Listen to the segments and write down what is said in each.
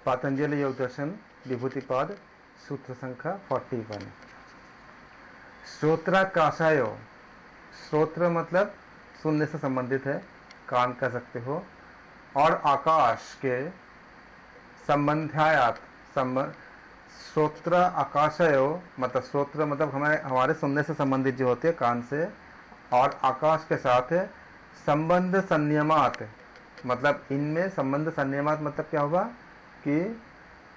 पातंजलि योग दर्शन विभूतिपाद सूत्र संख्या 41। श्रोत्राकाशायो, श्रोत्र मतलब सुनने से संबंधित है, कान कह सकते हो, और आकाश के संबंध्यायात श्रोत्र आकाशयो मतलब श्रोत्र मतलब हमारे सुनने से संबंधित जो होते हैं कान से, और आकाश के साथ संबंध संयमात मतलब इनमें संबंध संयमात मतलब क्या होगा कि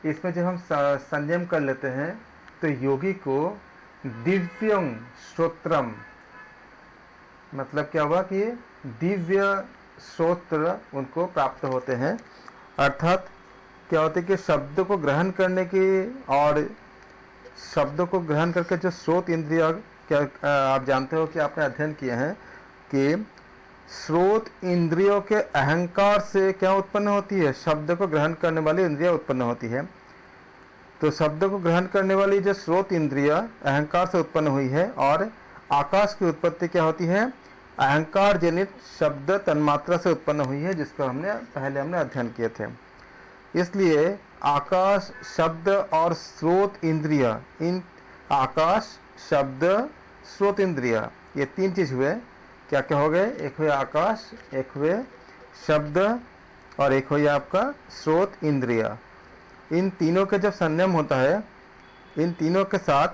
इसमें जब हम संयम कर लेते हैं तो योगी को दिव्यं श्रोत्रम मतलब क्या हुआ कि दिव्य श्रोत्र उनको प्राप्त होते हैं। अर्थात क्या होता है कि शब्द को ग्रहण करने की और शब्द को ग्रहण करके जो श्रोत इंद्रिय, क्या आप जानते हो कि आपने अध्ययन किए हैं कि श्रोत इंद्रियों के अहंकार से क्या उत्पन्न होती है, शब्द को ग्रहण करने वाली इंद्रिया उत्पन्न होती है। तो शब्द को ग्रहण करने वाली जो श्रोत इंद्रिया अहंकार से उत्पन्न हुई है, और आकाश की उत्पत्ति क्या होती है, अहंकार जनित शब्द तन्मात्रा से उत्पन्न हुई है, जिसका पहले हमने अध्ययन किए थे। इसलिए आकाश शब्द और स्रोत इंद्रिया, इन आकाश शब्द स्रोत इंद्रिया ये तीन चीज हुए, क्या क्या हो गए, एक हुए आकाश, एक हुए शब्द, और एक हुई आपका स्रोत इंद्रिया। इन तीनों के जब संयम होता है, इन तीनों के साथ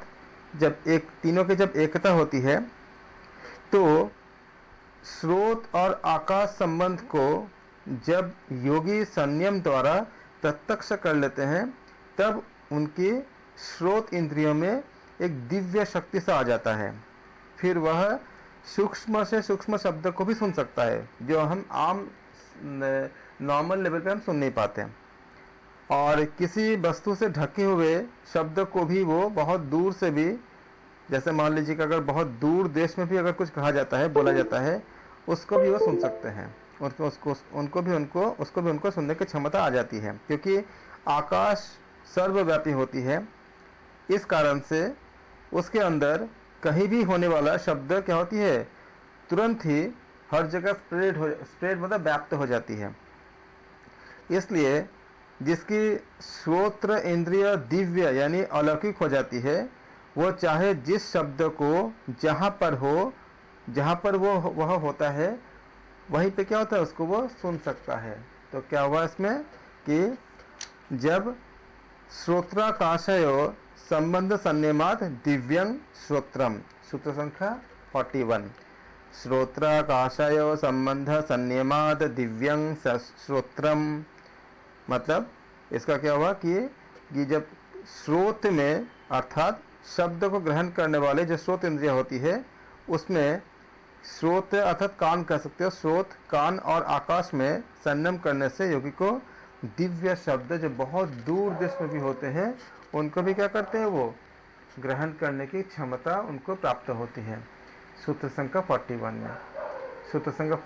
जब एकता होती है, तो स्रोत और आकाश संबंध को जब योगी संयम द्वारा प्रत्यक्ष कर लेते हैं, तब उनकी स्रोत इंद्रियों में एक दिव्य शक्ति सा आ जाता है। फिर वह सूक्ष्म से सूक्ष्म शब्द को भी सुन सकता है, जो हम आम नॉर्मल लेवल पे हम सुन नहीं पाते। और किसी वस्तु से ढके हुए शब्द को भी वो बहुत दूर से भी, जैसे मान लीजिए कि अगर बहुत दूर देश में भी अगर कुछ कहा जाता है, बोला जाता है, उसको भी वो सुन सकते हैं, उनको भी सुनने की क्षमता आ जाती है, क्योंकि आकाश सर्वव्यापी होती है। इस कारण से उसके अंदर कहीं भी होने वाला शब्द क्या होती है, तुरंत ही हर जगह स्प्रेड मतलब व्याप्त हो जाती है। इसलिए जिसकी श्रोत्र इंद्रिय दिव्य यानी अलौकिक हो जाती है, वो चाहे जिस शब्द को जहाँ पर वह होता है, वहीं पे क्या होता है, उसको वो सुन सकता है। तो क्या हुआ इसमें कि जब श्रोत्राकाशयो संबंध संयमात दिव्यं श्रोत्रम, सूत्र संख्या 41। श्रोत्राकाशयो संबंध संयमात दिव्यं श्रोत्रम मतलब इसका क्या हुआ कि जब श्रोत में अर्थात शब्द को ग्रहण करने वाले जो श्रोत इंद्रिय होती है, उसमें श्रोत अर्थात कान कह सकते हो, श्रोत कान और आकाश में संयम करने से योगी को दिव्य शब्द जो बहुत दूर देश में भी होते हैं, उनको भी क्या करते हैं, वो ग्रहण करने की क्षमता उनको प्राप्त होती है। सूत्र संख्या 41 में। सूत्र संख्या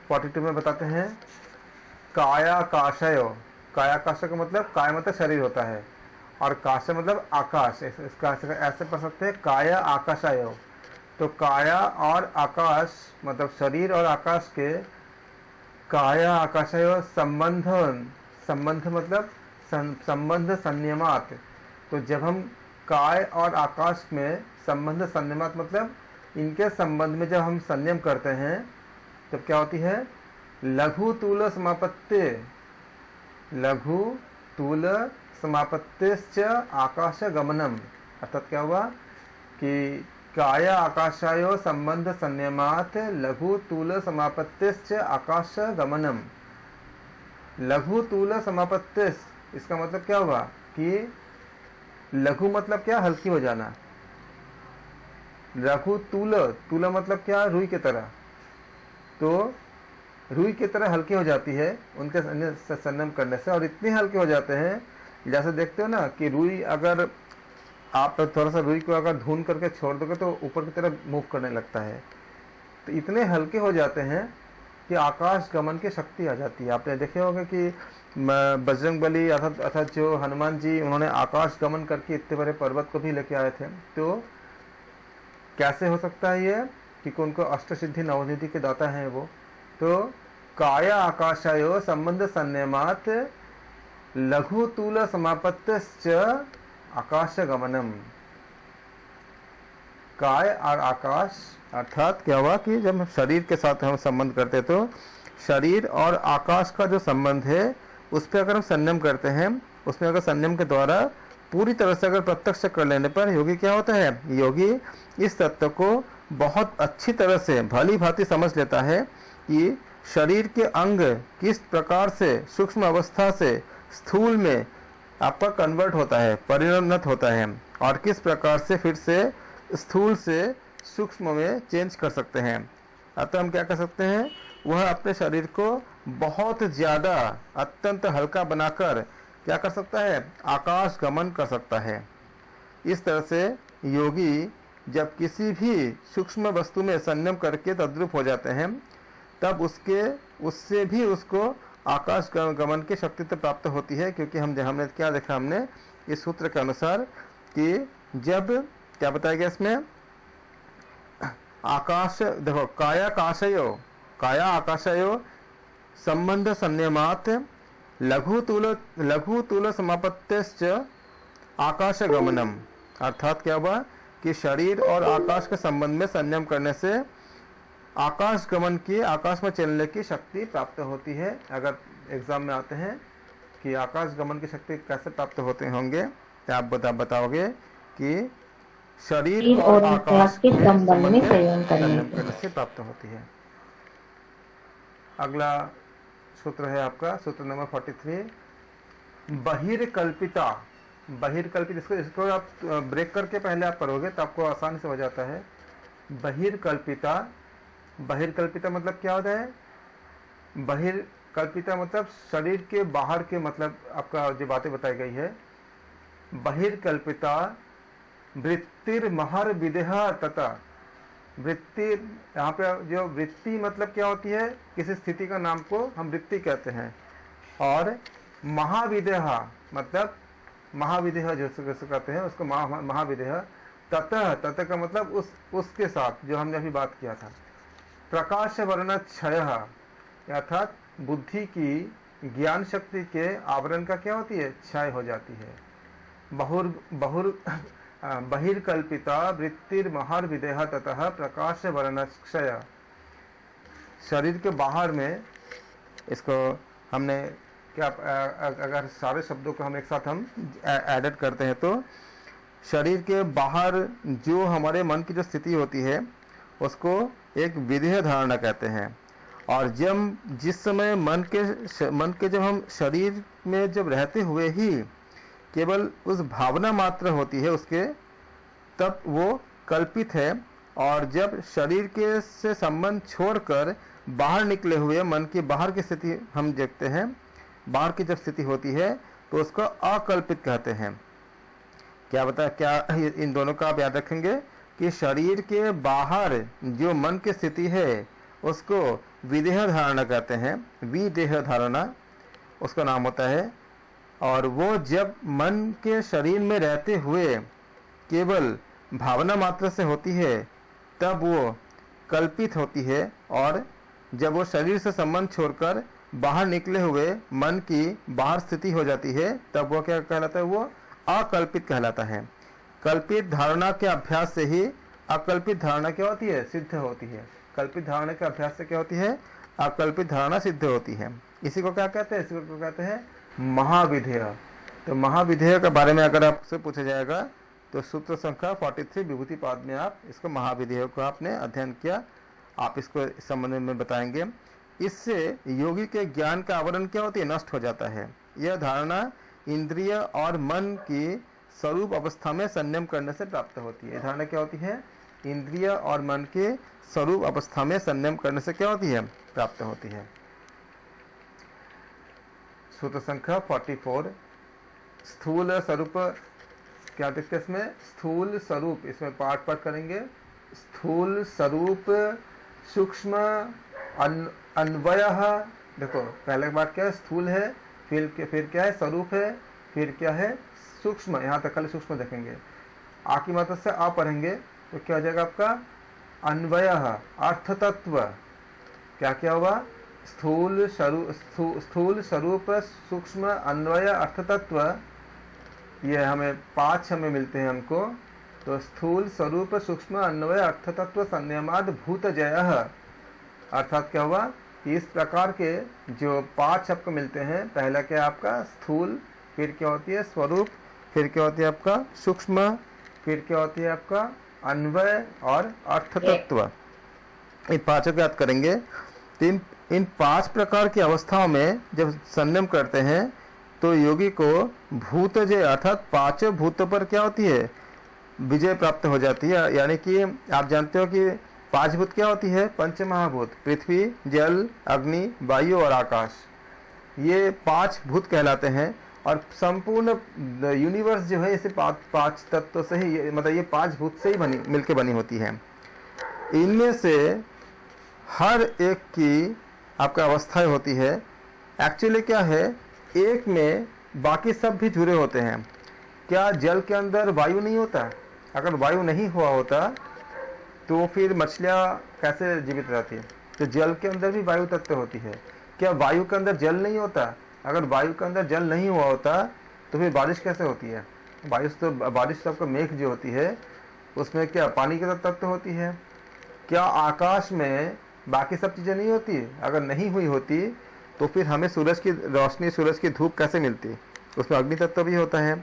42 में बताते हैं कायाकाशयो, कायाकाश का मतलब काय मतलब शरीर होता है, और काश मतलब आकाश, इसका ऐसे पढ़ सकते हैं काया आकाशायो। तो काया और आकाश मतलब शरीर और आकाश के काया आकाशायो संबंध मतलब संबंध संयमात। तो जब हम काय और आकाश में संबंध संयमात मतलब इनके संबंध में जब हम संयम करते हैं, तब क्या होती है, लघु तूल समापत्ति, लघु तूल समापत्तिश्च आकाश गमनम। अर्थात क्या हुआ कि काया आकाशायो संबंध संयमात लघु तूल समापत्तिश्च आकाश गमनम। लघु तूल समापत्तिश इसका मतलब क्या हुआ कि लघु मतलब क्या, हल्की हो जाना। लघु तूल मतलब क्या, रुई की तरह। तो रुई की तरह हल्की हो जाती है उनके संयम करने से, और इतने हल्के हो जाते हैं, जैसे देखते हो ना कि रुई अगर आप थोड़ा सा रुई को अगर धुन करके छोड़ दोगे तो ऊपर की तरफ मूव करने लगता है। तो इतने हल्के हो जाते हैं कि आकाश गमन की शक्ति आ जाती है। आपने देखे होंगे कि बजरंगबली अर्थात जो हनुमान जी, उन्होंने आकाश गमन करके इतने बड़े पर्वत को भी लेके आए थे। तो कैसे हो सकता है ये, क्योंकि उनको अष्ट सिद्धि नवनिधि के दाता हैं वो। तो काया आकाशायो संबंध संयमात लघु तूल समापत्तिश्च आकाशगमनम। काय और आकाश अर्थात क्या हुआ कि जब शरीर के साथ हम संबंध करते तो शरीर और आकाश का जो संबंध है उस पर अगर हम संयम करते हैं, उसमें अगर संयम के द्वारा पूरी तरह से अगर प्रत्यक्ष कर लेने पर योगी क्या होता है, योगी इस तत्व को बहुत अच्छी तरह से भली भांति समझ लेता है कि शरीर के अंग किस प्रकार से सूक्ष्म अवस्था से स्थूल में आपका कन्वर्ट होता है, परिणत होता है, और किस प्रकार से फिर से स्थूल से सूक्ष्म में चेंज कर सकते हैं। अतः हम क्या कर सकते हैं, वह अपने शरीर को बहुत ज़्यादा अत्यंत हल्का बनाकर क्या कर सकता है, आकाश गमन कर सकता है। इस तरह से योगी जब किसी भी सूक्ष्म वस्तु में संयम करके तद्रूप हो जाते हैं तब उससे भी उसको आकाश गमन की शक्ति तो प्राप्त होती है, क्योंकि हमने क्या देखा, हमने इस सूत्र के अनुसार कि जब क्या बताया गया इसमें, आकाश देखो काया आकाशयो संबंध संयमात लघु तूल समापत्तिश्च आकाश गमनम। अर्थात क्या हुआ कि शरीर और आकाश के संबंध में संयम करने से आकाश गमन की, आकाश में चलने की शक्ति प्राप्त होती है। अगर एग्जाम में आते हैं कि आकाश गमन की शक्ति कैसे प्राप्त होते होंगे तो आप बताओगे कि शरीर और आकाश के संबंध में संयम करने से प्राप्त होती है। अगला सूत्र है आपका सूत्र नंबर 43, बहिर्कल्पित। इसको आप ब्रेक करके पहले आप पढ़ोगे तो आपको आसानी से हो जाता है। बहिर्कल्पिता मतलब क्या होता है, बहिर्कल्पिता मतलब शरीर के बाहर के, मतलब आपका जो बातें बताई गई है। बहिर्कल्पिता वृत्तिर्महर विदेह तथा, वृत्ति यहाँ पे जो वृत्ति मतलब क्या होती है, किसी स्थिति का नाम को हम वृत्ति कहते हैं। और महाविदेह मतलब महाविदेह जो कहते हैं उसको महाविदेह। ततः का मतलब उसके साथ जो हमने अभी बात किया था। प्रकाश वर्ण क्षय अर्थात बुद्धि की ज्ञान शक्ति के आवरण का क्या होती है, क्षय हो जाती है। बहिर्कल्पिता वृत्तिर्महर विदेह ततः प्रकाश वर्ण क्षय। शरीर के बाहर में, इसको हमने क्या, अगर सारे शब्दों को हम एक साथ हम एडिट करते हैं तो शरीर के बाहर जो हमारे मन की जो स्थिति होती है उसको एक विधेय धारणा कहते हैं। और जिस समय मन के जब हम शरीर में जब रहते हुए ही केवल उस भावना मात्र होती है उसके, तब वो कल्पित है। और जब शरीर के से संबंध छोड़कर बाहर निकले हुए मन की बाहर की स्थिति हम देखते हैं, बाहर की जब स्थिति होती है तो उसको अकल्पित कहते हैं। क्या इन दोनों का आप याद रखेंगे कि शरीर के बाहर जो मन की स्थिति है उसको विदेह धारणा कहते हैं, विदेह धारणा उसका नाम होता है। और वो जब मन के शरीर में रहते हुए केवल भावना मात्र से होती है तब वो कल्पित होती है। और जब वो शरीर से संबंध छोड़कर बाहर निकले हुए मन की बाहर स्थिति हो जाती है तब वो क्या कहलाता है, वो अकल्पित कहलाता है। कल्पित धारणा के अभ्यास से ही अकल्पित धारणा क्या होती है, सिद्ध होती है। कल्पित धारणा के अभ्यास से क्या होती है, अकल्पित धारणा सिद्ध होती है। इसी को क्या कहते हैं, इसी को कहते हैं महाविधेय। तो महाविधेय के बारे में अगर आपसे पूछा जाएगा तो सूत्र संख्या 43 विभूति पाद में आप इसको महाविधेय को आपने अध्ययन किया, आप इसको इस संबंध में बताएंगे। इससे योगी के ज्ञान का आवरण क्या होती है, नष्ट हो जाता है। यह धारणा इंद्रिय और मन की स्वरूप अवस्था में संयम करने से प्राप्त होती है। धारणा क्या होती है, इंद्रिय और मन के स्वरूप अवस्था में संयम करने से क्या होती है, प्राप्त होती है। सूत्र संख्या 44 स्थूल स्वरूप क्या देखते हैं इसमें, स्थूल स्वरूप, इसमें पाठ करेंगे। स्थूल स्वरूप सूक्ष्म अन्वय। देखो पहले बात क्या है, स्थूल है, फिर क्या है, स्वरूप है, फिर क्या है, सूक्ष्म। यहाँ तक खाली सूक्ष्म देखेंगे, आ की मात्रा से आ पढ़ेंगे तो क्या हो जाएगा आपका अन्वय, अर्थ तत्व। क्या क्या हुआ, स्थूल स्वरूप सूक्ष्म अन्वय अर्थ तत्व, ये हमें 5 हमें मिलते हैं हमको। तो स्थूल स्वरूप सूक्ष्म अन्वय अर्थ तत्व संयमाद भूत जय, अर्थात क्या हुआ कि इस प्रकार के जो 5 आपको मिलते हैं, पहला क्या आपका स्थूल, फिर क्या होती है स्वरूप, फिर क्या होती है आपका सूक्ष्म, फिर क्या होती है आपका अन्वय और अर्थ तत्व। इन 5 को याद करेंगे। तो इन 5 प्रकार की अवस्थाओं में जब संयम करते हैं तो योगी को भूतजय अर्थात 5 भूतों पर क्या होती है विजय प्राप्त हो जाती है। यानी कि आप जानते हो कि 5 भूत क्या होती है, पंच महाभूत, पृथ्वी, जल, अग्नि, वायु और आकाश, ये 5 भूत कहलाते हैं। और संपूर्ण यूनिवर्स जो है इसे 5 तत्वों से ही, मतलब ये 5 भूत से ही मिलके बनी होती है। इनमें से हर एक की आपका अवस्थाएं होती है। एक्चुअली क्या है, एक में बाकी सब भी जुड़े होते हैं। क्या जल के अंदर वायु नहीं होता? अगर वायु नहीं हुआ होता तो फिर मछलियाँ कैसे जीवित रहती है? तो जल के अंदर भी वायु तत्व होती है। क्या वायु के अंदर जल नहीं होता? अगर वायु के अंदर जल नहीं हुआ होता तो फिर बारिश कैसे होती है? बारिश तो आपका मेघ जो होती है उसमें क्या पानी की तत्व होती है? क्या आकाश में बाकी सब चीज़ें नहीं होती? अगर नहीं हुई होती तो फिर हमें सूरज की रोशनी, सूरज की धूप कैसे मिलती? उसमें अग्नि तत्व भी होता है।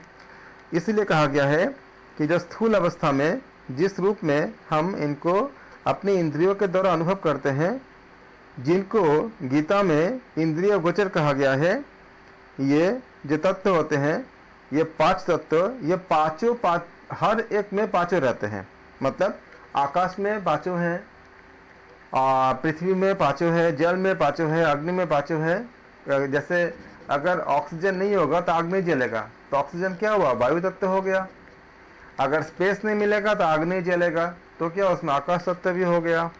इसलिए कहा गया है कि जो स्थूल अवस्था में जिस रूप में हम इनको अपनी इंद्रियों के द्वारा अनुभव करते हैं, जिनको गीता में इंद्रिय गोचर कहा गया है, ये जो तत्व होते हैं, ये 5 तत्व, ये पांचों हर एक में 5 रहते हैं। मतलब आकाश में 5 हैं, पृथ्वी में 5 है, जल में 5 है, अग्नि में 5 है। जैसे अगर ऑक्सीजन नहीं होगा तो आग नहीं जलेगा, तो ऑक्सीजन क्या हुआ, वायु तत्व हो गया। अगर स्पेस नहीं मिलेगा तो आग नहीं जलेगा, तो क्या उसमें आकाश तत्व भी हो गया।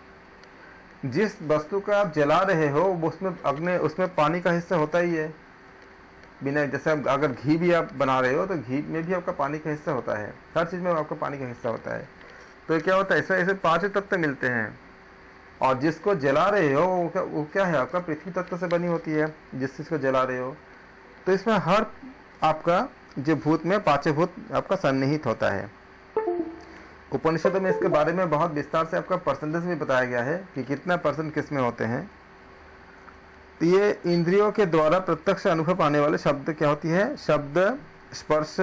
जिस वस्तु का आप जला रहे हो उसमें पानी का हिस्सा होता ही है। बिना, जैसे अगर घी भी आप बना रहे हो तो घी में भी आपका पानी का हिस्सा होता है, हर चीज़ में आपका पानी का हिस्सा होता है। तो क्या होता है, ऐसे 5 तत्व मिलते हैं। और जिसको जला रहे हो वो क्या है, आपका पृथ्वी तत्व से बनी होती है, जिस चीज़ को जला रहे हो। तो इसमें हर आपका जो भूत में 5 भूत आपका सन्निहित होता है। उपनिषदों में इसके बारे में बहुत विस्तार से आपका परसेंटेज भी बताया गया है कि कितना % किस में होते हैं। तो ये इंद्रियों के द्वारा प्रत्यक्ष अनुभव आने वाले शब्द क्या होती है, शब्द, स्पर्श,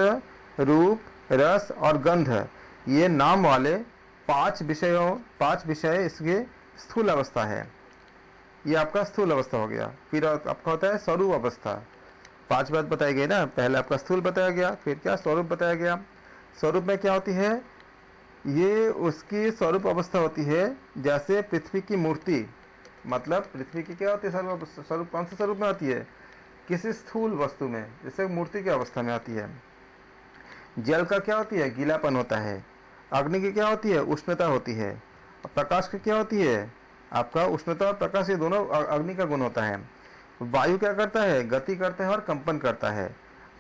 रूप, रस और गंध, ये नाम वाले 5 विषय इसके स्थूल अवस्था है। ये आपका स्थूल अवस्था हो गया। फिर आपका होता है स्वरूप अवस्था। 5 बात बताई गई ना, पहले आपका स्थूल बताया गया, फिर क्या स्वरूप बताया गया। स्वरूप में क्या होती है, ये उसकी स्वरूप अवस्था होती है। जैसे पृथ्वी की मूर्ति, मतलब पृथ्वी की क्या होती है स्वरूप, कौन से स्वरूप में आती है, किसी स्थूल वस्तु में, जैसे मूर्ति की अवस्था में आती है। जल का क्या होती है, गीलापन होता है। अग्नि की क्या होती है, उष्णता होती है। प्रकाश की क्या होती है, आपका उष्णता और प्रकाश, ये दोनों अग्नि का गुण होता है। वायु क्या करता है, गति करता है और कंपन करता है।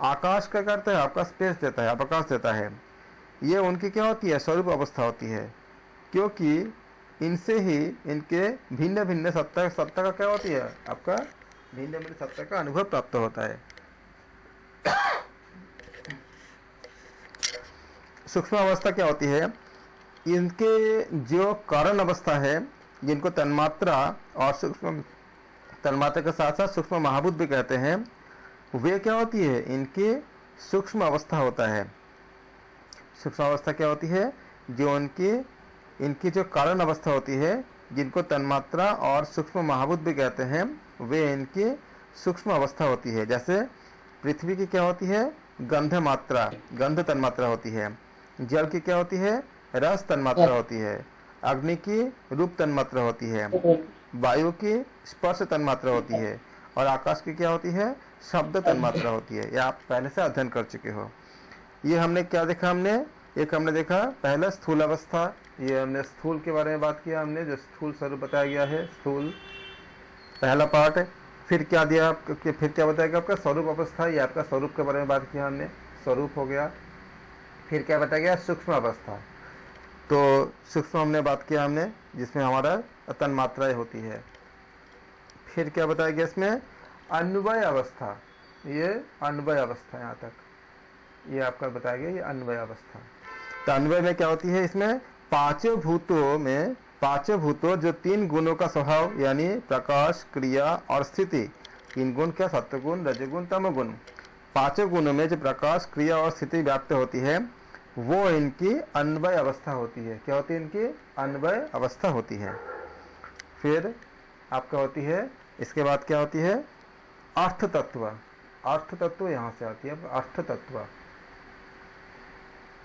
आकाश क्या करता है, आपका स्पेस देता है, प्रकाश देता है। ये उनकी क्या होती है, स्वरूप अवस्था होती है। क्योंकि इनसे ही इनके भिन्न भिन्न सत्ता का क्या होती है, आपका भिन्न भिन्न सत्ता का अनुभव प्राप्त होता है। सूक्ष्म अवस्था क्या होती है, इनके जो कारण अवस्था है, जिनको तन्मात्रा और सूक्ष्म तन्मात्रा के साथ साथ सूक्ष्म महाभूत भी कहते हैं, वे क्या होती है, इनकी सूक्ष्म अवस्था होता है। सूक्ष्म अवस्था क्या होती है, जो इनकी जो कारण अवस्था होती है, जिनको तन्मात्रा और सूक्ष्म महाभूत भी कहते हैं, वे इनकी सूक्ष्म अवस्था होती है। जैसे पृथ्वी की क्या होती है, गंध तन्मात्रा होती है। जल की क्या होती है, रस तन्मात्रा होती है। अग्नि की रूप तन्मात्रा होती है। वायु की स्पर्श तन्मात्रा होती है। और आकाश की क्या होती है, शब्द तन्मात्रा होती है। ये आप पहले से अध्ययन कर चुके हो। ये हमने क्या देखा, हमने देखा पहला स्थूल अवस्था, ये हमने स्थूल के बारे में बात किया, हमने जो स्थूल स्वरूप बताया गया है, स्थूल पहला पार्ट है। फिर क्या दिया, फिर क्या बताया गया आपका स्वरूप अवस्था, ये आपका स्वरूप के बारे में बात किया हमने, स्वरूप हो गया। फिर क्या बताया गया, सूक्ष्म अवस्था। तो सूक्ष्म हमने बात किया हमने, जिसमें हमारा तन्मात्राएं होती है। फिर क्या बताया गया इसमें, अन्वय अवस्था, ये अन्वय अवस्था, यहाँ तक ये आपका बताया गया, ये अन्वय अवस्था। तो अन्वय में क्या होती है, इसमें पांचों भूतों जो 3 गुणों का स्वभाव यानी प्रकाश, क्रिया और स्थिति, 3 गुण क्या, सत्वगुण, रजगुण, तमोगुण, 5 गुणों में जो प्रकाश, क्रिया और स्थिति व्याप्त होती है वो इनकी अन्वय अवस्था होती है। क्या होती है, इनकी अन्वय अवस्था होती है। फिर आपका होती है, इसके बाद क्या होती है, अर्थ तत्व। अर्थ तत्व यहाँ से आती है, अर्थ तत्व,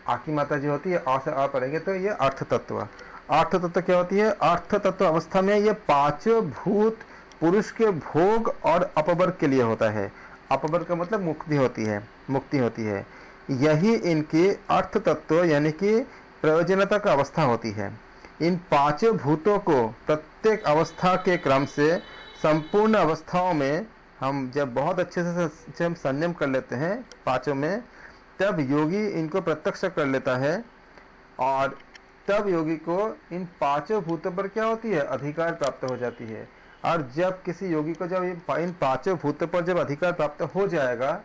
आकी माता जी होती है, आ से आ पढ़ेंगे तो ये अर्थ तत्व। अर्थ तत्व क्या होती है, अर्थ तत्व अवस्था में ये 5 भूत पुरुष के भोग और अपवर्ग के लिए होता है। अपवर्ग का मतलब मुक्ति होती है। यही इनकी अर्थ तत्व यानी कि प्रयोजनता का अवस्था होती है। इन 5 भूतों को प्रत्येक अवस्था के क्रम से संपूर्ण अवस्थाओं में हम जब बहुत अच्छे से हम संयम कर लेते हैं 5 में, तब योगी इनको प्रत्यक्ष कर लेता है और तब योगी को इन 5 भूतों पर क्या होती है, अधिकार प्राप्त हो जाती है। और जब किसी योगी को जब इन 5 भूतों पर जब अधिकार प्राप्त हो जाएगा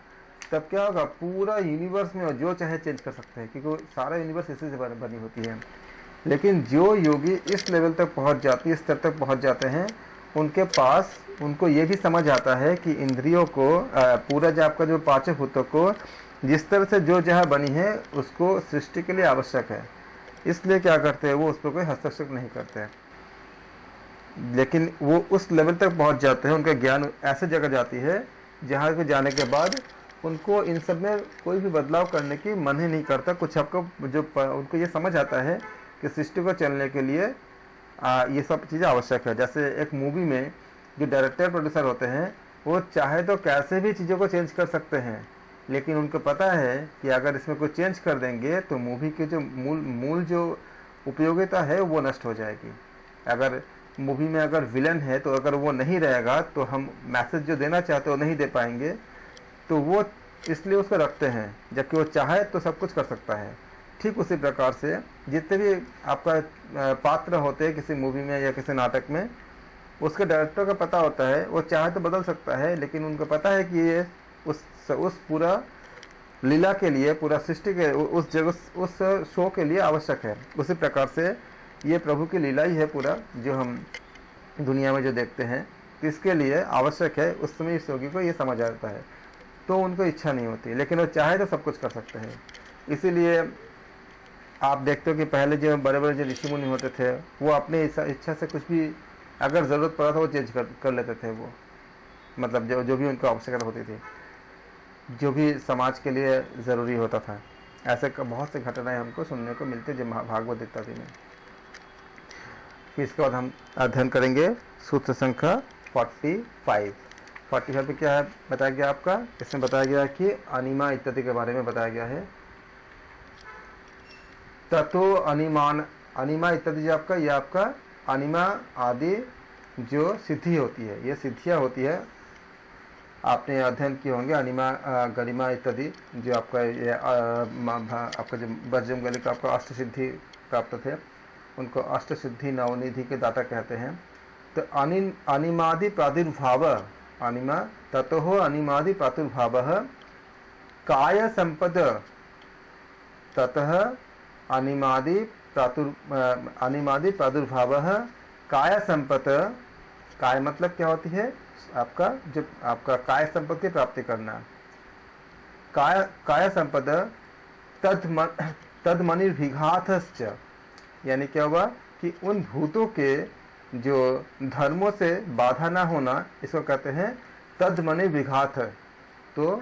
तब क्या होगा, पूरा यूनिवर्स में जो चाहे चेंज कर सकते हैं, क्योंकि सारा यूनिवर्स इसी से बनी होती है। लेकिन जो योगी इस लेवल तक पहुंच जाती है, इस स्तर तक पहुंच जाते हैं, उनके पास उनको ये भी समझ आता है कि इंद्रियों को पूरा जो आपका जो 5 भूतों को जिस तरह से जो जहाँ बनी है उसको सृष्टि के लिए आवश्यक है, इसलिए क्या करते हैं वो उस पर कोई हस्तक्षेप नहीं करते हैं। लेकिन वो उस लेवल तक पहुंच जाते हैं, उनका ज्ञान ऐसे जगह जाती है जहाँ पे जाने के बाद उनको इन सब में कोई भी बदलाव करने की मन ही नहीं करता। कुछ आपको जो उनको ये समझ आता है कि सृष्टि को चलने के लिए ये सब चीज़ें आवश्यक है। जैसे एक मूवी में जो डायरेक्टर प्रोड्यूसर होते हैं वो चाहे तो कैसे भी चीज़ों को चेंज कर सकते हैं, लेकिन उनको पता है कि अगर इसमें कोई चेंज कर देंगे तो मूवी की जो मूल जो उपयोगिता है वो नष्ट हो जाएगी। अगर मूवी में अगर विलन है तो अगर वो नहीं रहेगा तो हम मैसेज जो देना चाहते हो नहीं दे पाएंगे, तो वो इसलिए उसको रखते हैं, जबकि वो चाहे तो सब कुछ कर सकता है। ठीक उसी प्रकार से जितने भी आपका पात्र होते हैं किसी मूवी में या किसी नाटक में, उसके डायरेक्टर को पता होता है वो चाहे तो बदल सकता है, लेकिन उनको पता है कि ये उस पूरा लीला के लिए, पूरा सृष्टि के उस जगह उस शो के लिए आवश्यक है। उसी प्रकार से ये प्रभु की लीला ही है पूरा, जो हम दुनिया में जो देखते हैं, इसके लिए आवश्यक है। उस समय इस योगी को ये समझ आता है, तो उनको इच्छा नहीं होती, लेकिन वो चाहे तो सब कुछ कर सकते हैं। इसीलिए आप देखते हो कि पहले जो बड़े बड़े जो ऋषि मुनि होते थे वो अपने इच्छा से कुछ भी अगर ज़रूरत पड़ा था वो चेंज कर लेते थे। वो मतलब जो भी उनको आवश्यकता होती थी, जो भी समाज के लिए ज़रूरी होता था, ऐसे बहुत से घटनाएं हमको सुनने को मिलती जो भागवत इत्यादि में। फिर इसके बाद हम अध्ययन करेंगे सूत्र संख्या 45 पे क्या है बताया गया आपका, इसमें बताया गया कि अनिमा इत्यादि के बारे में बताया गया है। ततो अनिमा इत्यादि जो आपका, ये आपका अनिमा आदि जो सिद्धि होती है, ये सिद्धियाँ होती है, आपने अध्ययन किए होंगे। अनिमा गरिमा इत्यादि जो आपका ये आपका जो बजरंगबली का आपका अष्ट सिद्धि प्राप्त थे, उनको अष्ट सिद्धि नवनिधि के दाता कहते हैं। तो अनिमादि प्रादुर्भाव, अनिमा ततो अनिमादि प्रादुर्भाव काय संपद, ततः अनिमादि प्रादुर्भाव काय संपत। काय मतलब क्या होती है, आपका जो आपका काय संपद की प्राप्ति करना। काय संपद तद्मनिर्विघातश्च, यानी क्या हुआ कि उन भूतों के जो धर्मों से बाधा ना होना, इसको कहते हैं तद्मनिर्विघात। तो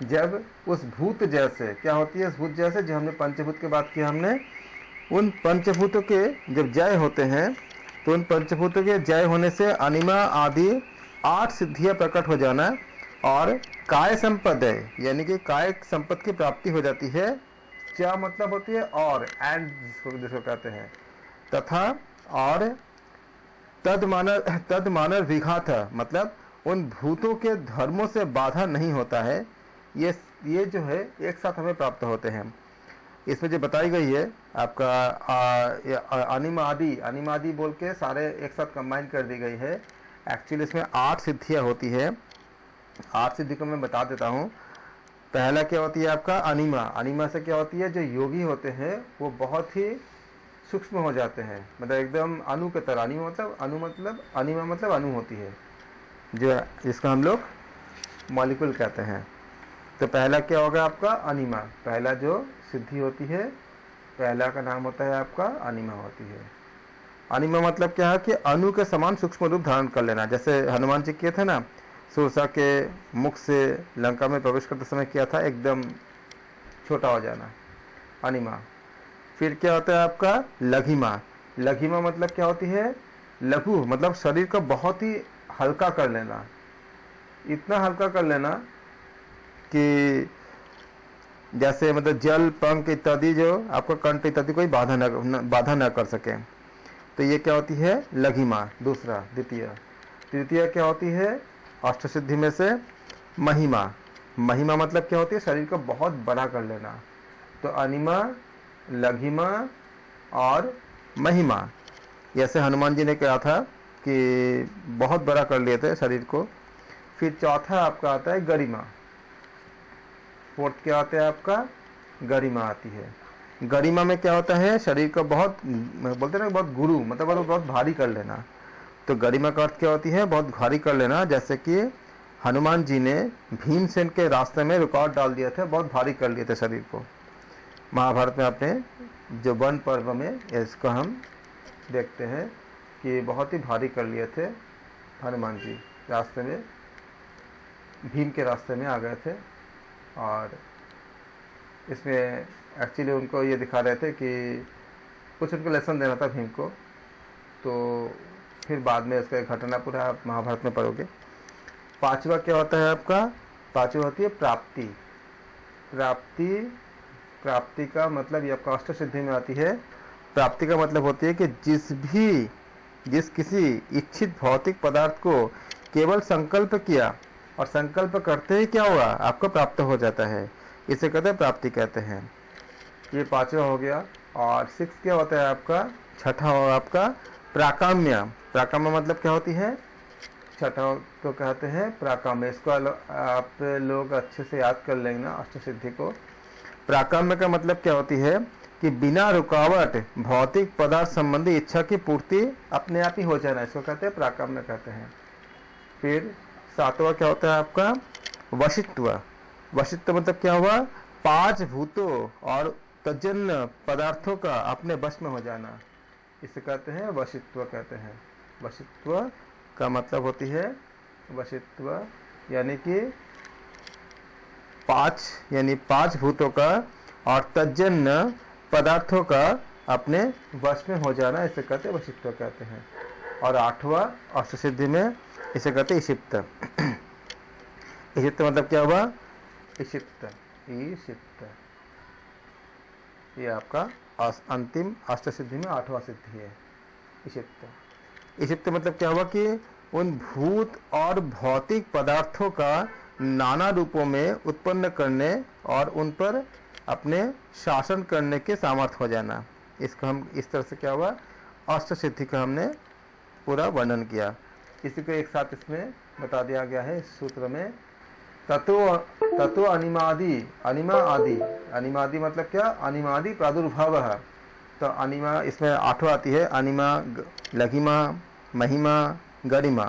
जब उस भूत जैसे क्या होती है, उस भूत जैसे जो हमने पंचभूत की बात की, हमने उन पंचभूतों के जब जय होते हैं तो उन पंचभूतों के जय होने से अनिमा आदि 8 सिद्धियां प्रकट हो जाना, और काय संपद है यानी कि काय संपद की प्राप्ति हो जाती है। क्या मतलब होती है, और एंड जिसको कहते हैं, तथा और तदमानर विघात मतलब उन भूतों के धर्मों से बाधा नहीं होता है। ये जो है एक साथ हमें प्राप्त होते हैं। इसमें जो बताई गई है आपका अनिमादि बोल के सारे एक साथ कंबाइन कर दी गई है। एक्चुअली इसमें 8 सिद्धियाँ होती है। 8 सिद्धि को मैं बता देता हूँ। पहला क्या होती है आपका अनिमा। अनिमा से क्या होती है, जो योगी होते हैं वो बहुत ही सूक्ष्म हो जाते हैं, मतलब एकदम अणु के तरह। अनिमा मतलब अनिमा मतलब अणु होती है, जो जिसका हम लोग मॉलिक्यूल कहते हैं। तो पहला क्या होगा आपका अनिमा। पहला जो सिद्धि होती है, पहला का नाम होता है आपका अनिमा होती है। अनिमा मतलब क्या है कि अणु के समान सूक्ष्म रूप धारण कर लेना। जैसे हनुमान जी किए थे ना, सुरसा के मुख से लंका में प्रवेश करते समय किया था, एकदम छोटा हो जाना, अनिमा। फिर क्या होता है आपका लघिमा। लघिमा मतलब क्या होती है, लघु मतलब शरीर को बहुत ही हल्का कर लेना, इतना हल्का कर लेना कि जैसे मतलब जल पंख इत्यादि जो आपका कंठ इत्यादि कोई बाधा न कर सके। तो ये क्या होती है लघिमा। दूसरा द्वितीय। तृतीय क्या होती है अष्ट सिद्धि में से महिमा। महिमा मतलब क्या होती है, शरीर को बहुत बड़ा कर लेना। तो अनिमा, लघिमा और महिमा। जैसे हनुमान जी ने कहा था कि बहुत बड़ा कर लिए थे शरीर को। फिर चौथा आपका आता है गरिमा। फोर्थ क्या आता है आपका गरिमा आती है। गरिमा में क्या होता है, शरीर को बहुत बोलते हैं ना, बहुत गुरु मतलब बहुत भारी कर लेना। तो गरिमा का अर्थ क्या होती है, बहुत भारी कर लेना। जैसे कि हनुमान जी ने भीमसेन के रास्ते में रुकावट डाल दिया था, बहुत भारी कर लिए थे शरीर को। महाभारत में आपने जो वन पर्व में इसको हम देखते हैं कि बहुत ही भारी कर लिए थे हनुमान जी, रास्ते में भीम के रास्ते में आ गए थे। और इसमें एक्चुअली उनको ये दिखा रहे थे कि कुछ उनको लेसन देना था भीम को। तो फिर बाद में इसका घटना पूरा आप महाभारत में पढ़ोगे। पांचवा क्या होता है आपका, पांचवा होती है प्राप्ति। प्राप्ति का मतलब ये आपका अष्ट सिद्धि में आती है। प्राप्ति का मतलब होती है कि जिस किसी इच्छित भौतिक पदार्थ को केवल संकल्प किया और संकल्प करते ही क्या हुआ, आपको प्राप्त हो जाता है, इसे कहते हैं प्राप्ति कहते हैं। ये पांचवा हो गया। और 6 क्या होता है आपका, छठा होगा आपका प्राकाम्य। प्राकाम्य मतलब क्या होती है, छठा तो कहते हैं प्राकाम्य। इसको आप लोग अच्छे से याद कर लेंगे ना अष्ट सिद्धि को। प्राकाम्य का मतलब क्या होती है कि बिना रुकावट भौतिक पदार्थ संबंधी इच्छा की पूर्ति अपने आप ही हो जाना, इसको कहते हैं प्राकाम्य कहते हैं। फिर 7वां क्या होता है आपका वशित्व। वशित्व मतलब क्या हुआ, 5 भूतों और तजन्य पदार्थों का अपने वश में हो जाना, इसे कहते हैं वशित्व कहते हैं। वशित्व का मतलब होती है वशित्व यानी कि 5 भूतों का और तजन्य पदार्थों का अपने वश में हो जाना, इसे कहते हैं वशित्व कहते हैं। और 8वां अष्ट सिद्धि में इसे कहते हैं ईशिप्त। ईशिप्त मतलब क्या हुआ, ईशिप्त। ये आपका अंतिम अष्ट सिद्धि में 8वां सिद्धि है ईशिप्त। ईशिप्त मतलब क्या हुआ कि उन भूत और भौतिक पदार्थों का नाना रूपों में उत्पन्न करने और उन पर अपने शासन करने के सामर्थ्य हो जाना। इसको हम इस तरह से क्या हुआ, अष्ट सिद्धि का हमने पूरा वर्णन किया। इसी को एक साथ इसमें बता दिया गया है इस सूत्र में। ततो अनिमादि, अनिमा आदि। अनिमादि मतलब क्या, अनिमादि प्रादुर्भाव। तो अनिमा इसमें 8वां आती है, अनिमा, लघिमा, महिमा, गरिमा,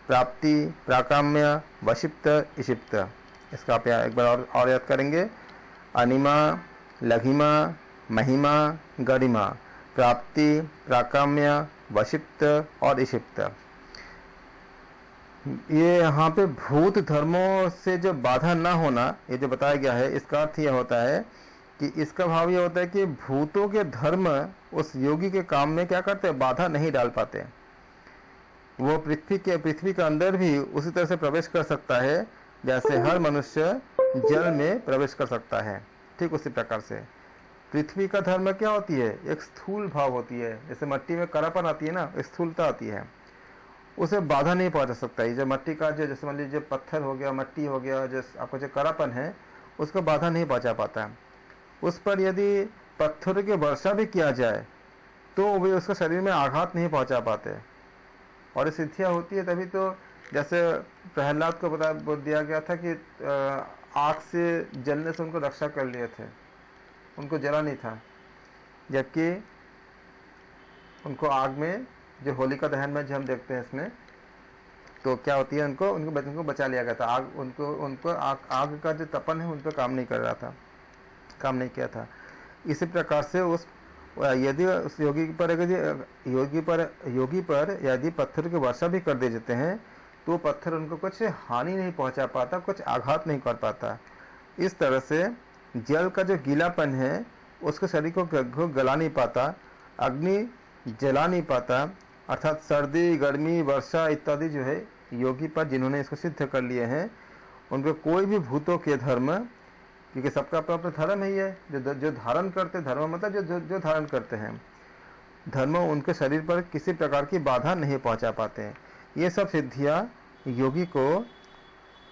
प्राप्ति, प्राकाम्य, वशिप्त, ईशिप्त। इसका आप एक बार और याद करेंगे। अनिमा, लघिमा, महिमा, गरिमा, प्राप्ति, प्राकाम्य, वशिप्त और ईशिप्त। ये यहाँ पे भूत धर्मों से जो बाधा ना होना, ये जो बताया गया है, इसका अर्थ यह होता है कि इसका भाव ये होता है कि भूतों के धर्म उस योगी के काम में क्या करते हैं, बाधा नहीं डाल पाते। वो पृथ्वी के अंदर भी उसी तरह से प्रवेश कर सकता है जैसे हर मनुष्य जल में प्रवेश कर सकता है, ठीक उसी प्रकार से पृथ्वी का धर्म क्या होती है, एक स्थूल भाव होती है। जैसे मिट्टी में करापन आती है ना, स्थूलता आती है, उसे बाधा नहीं पहुंचा सकता। ये जो मिट्टी का जो जैसे मान लीजिए पत्थर हो गया, मट्टी हो गया, जो आपको जो करापन है उसको बाधा नहीं पहुंचा पाता। उस पर यदि पत्थरों की वर्षा भी किया जाए तो वे उसके शरीर में आघात नहीं पहुंचा पाते। और ये सिद्धियाँ होती है तभी तो, जैसे प्रहलाद को बता बोल दिया गया था कि आग से जलने से उनको रक्षा कर लिए थे, उनको जला नहीं था, जबकि उनको आग में, जो होलिका दहन में जो हम देखते हैं इसमें, तो क्या होती है, उनको बचा लिया गया था। आग उनको आग का जो तपन है उन पर काम नहीं कर रहा था, काम नहीं किया था। इसी प्रकार से यदि उस योगी पर यदि पत्थर की वर्षा भी कर दे देते हैं तो पत्थर उनको कुछ हानि नहीं पहुंचा पाता, कुछ आघात नहीं कर पाता। इस तरह से जल का जो गीलापन है उसके शरीर को गला नहीं पाता, अग्नि जला नहीं पाता, अर्थात सर्दी, गर्मी, वर्षा इत्यादि जो है योगी पर जिन्होंने इसको सिद्ध कर लिए हैं, उनको कोई भी भूतों के धर्म, क्योंकि सबका अपना अपना धर्म ही है, जो धारण करते, धर्म मतलब जो धारण करते हैं, धर्म उनके शरीर पर किसी प्रकार की बाधा नहीं पहुंचा पाते हैं। ये सब सिद्धियां योगी को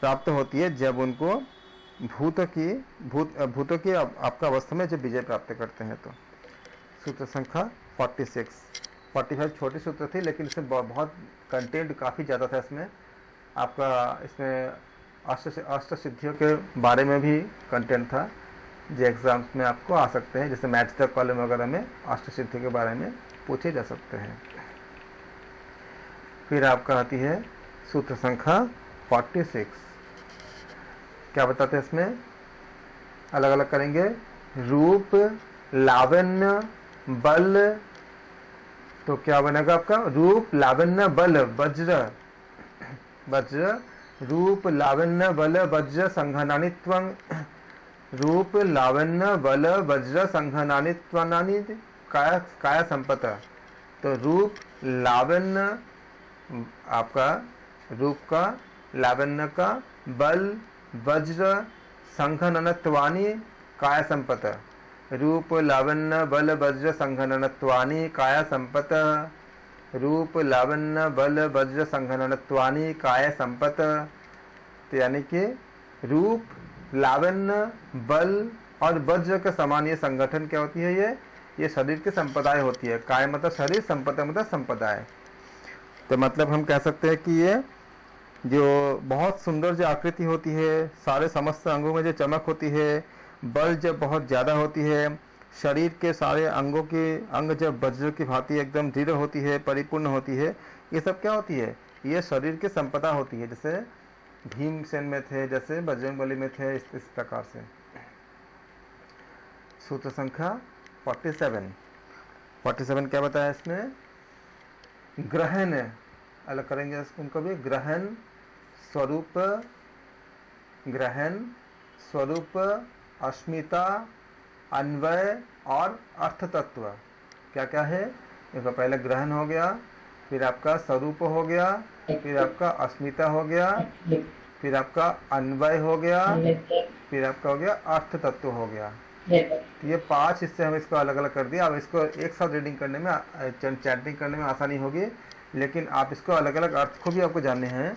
प्राप्त होती है जब उनको भूतों की आपका अवस्था में जब विजय प्राप्त करते हैं। तो सूत्र संख्या 45 छोटी सूत्र थी, लेकिन इसमें बहुत कंटेंट काफ़ी ज़्यादा था। इसमें अष्ट सिद्धियों के बारे में भी कंटेंट था जो एग्जाम्स में आपको आ सकते हैं, जैसे मैथ्स द कॉलम वगैरह में अष्ट सिद्धि के बारे में पूछे जा सकते हैं। फिर आपका आती है सूत्र संख्या 46। क्या बताते हैं इसमें, अलग अलग करेंगे। रूप, लावण्य, बल, तो क्या बनेगा आपका, रूप, लावण्य, बल, वज्र, रूप, लावण्य, बल, वज्र, संघनानित्वं, रूप, लावण्य, बल, वज्र, संघनानित्वानि काय संपत। तो रूप, लावण्य, आपका रूप का, लावण्य का, बल, वज्र, संघननत्वानि काय संपत। रूप, लावण्य, बल, वज्र, संघननत्वानि काय संपत। रूप, लावण्य, बल, वज्र, संघननत्वानि काय संपत। तो यानी कि रूप, लावण्य, बल और वज्र के समान ये संगठन क्या होती है, ये शरीर की संपदाएं होती है। काय मतलब शरीर, संपदा मतलब संपदाएं। तो मतलब हम कह सकते हैं कि ये जो बहुत सुंदर जो आकृति होती है, सारे समस्त अंगों में जो चमक होती है, बल जब बहुत ज़्यादा होती है, शरीर के सारे अंगों के अंग जब वज्र की भांति एकदम दृढ़ होती है, परिपूर्ण होती है, ये सब क्या होती है, ये शरीर की संपदा होती है। जैसे भीमसेन में थे, जैसे बजरंगबली में थे, इस प्रकार से। सूत्र संख्या 47 क्या बताया इसमें, ग्रहण, अलग करेंगे उनको भी, ग्रहण स्वरूप, अस्मिता, अन्वय और अर्थ तत्व। क्या क्या है, देखो पहले ग्रहण हो गया, फिर आपका स्वरूप हो गया, फिर आपका अस्मिता हो गया, फिर आपका अन्वय हो गया, फिर आपका हो गया अर्थ तत्व हो गया। तो ये 5 हिस्से हम इसको अलग अलग कर दिया। अब इसको एक साथ रीडिंग करने में, चैंटिंग करने में आसानी होगी, लेकिन आप इसको अलग अलग अर्थ को भी आपको जानने हैं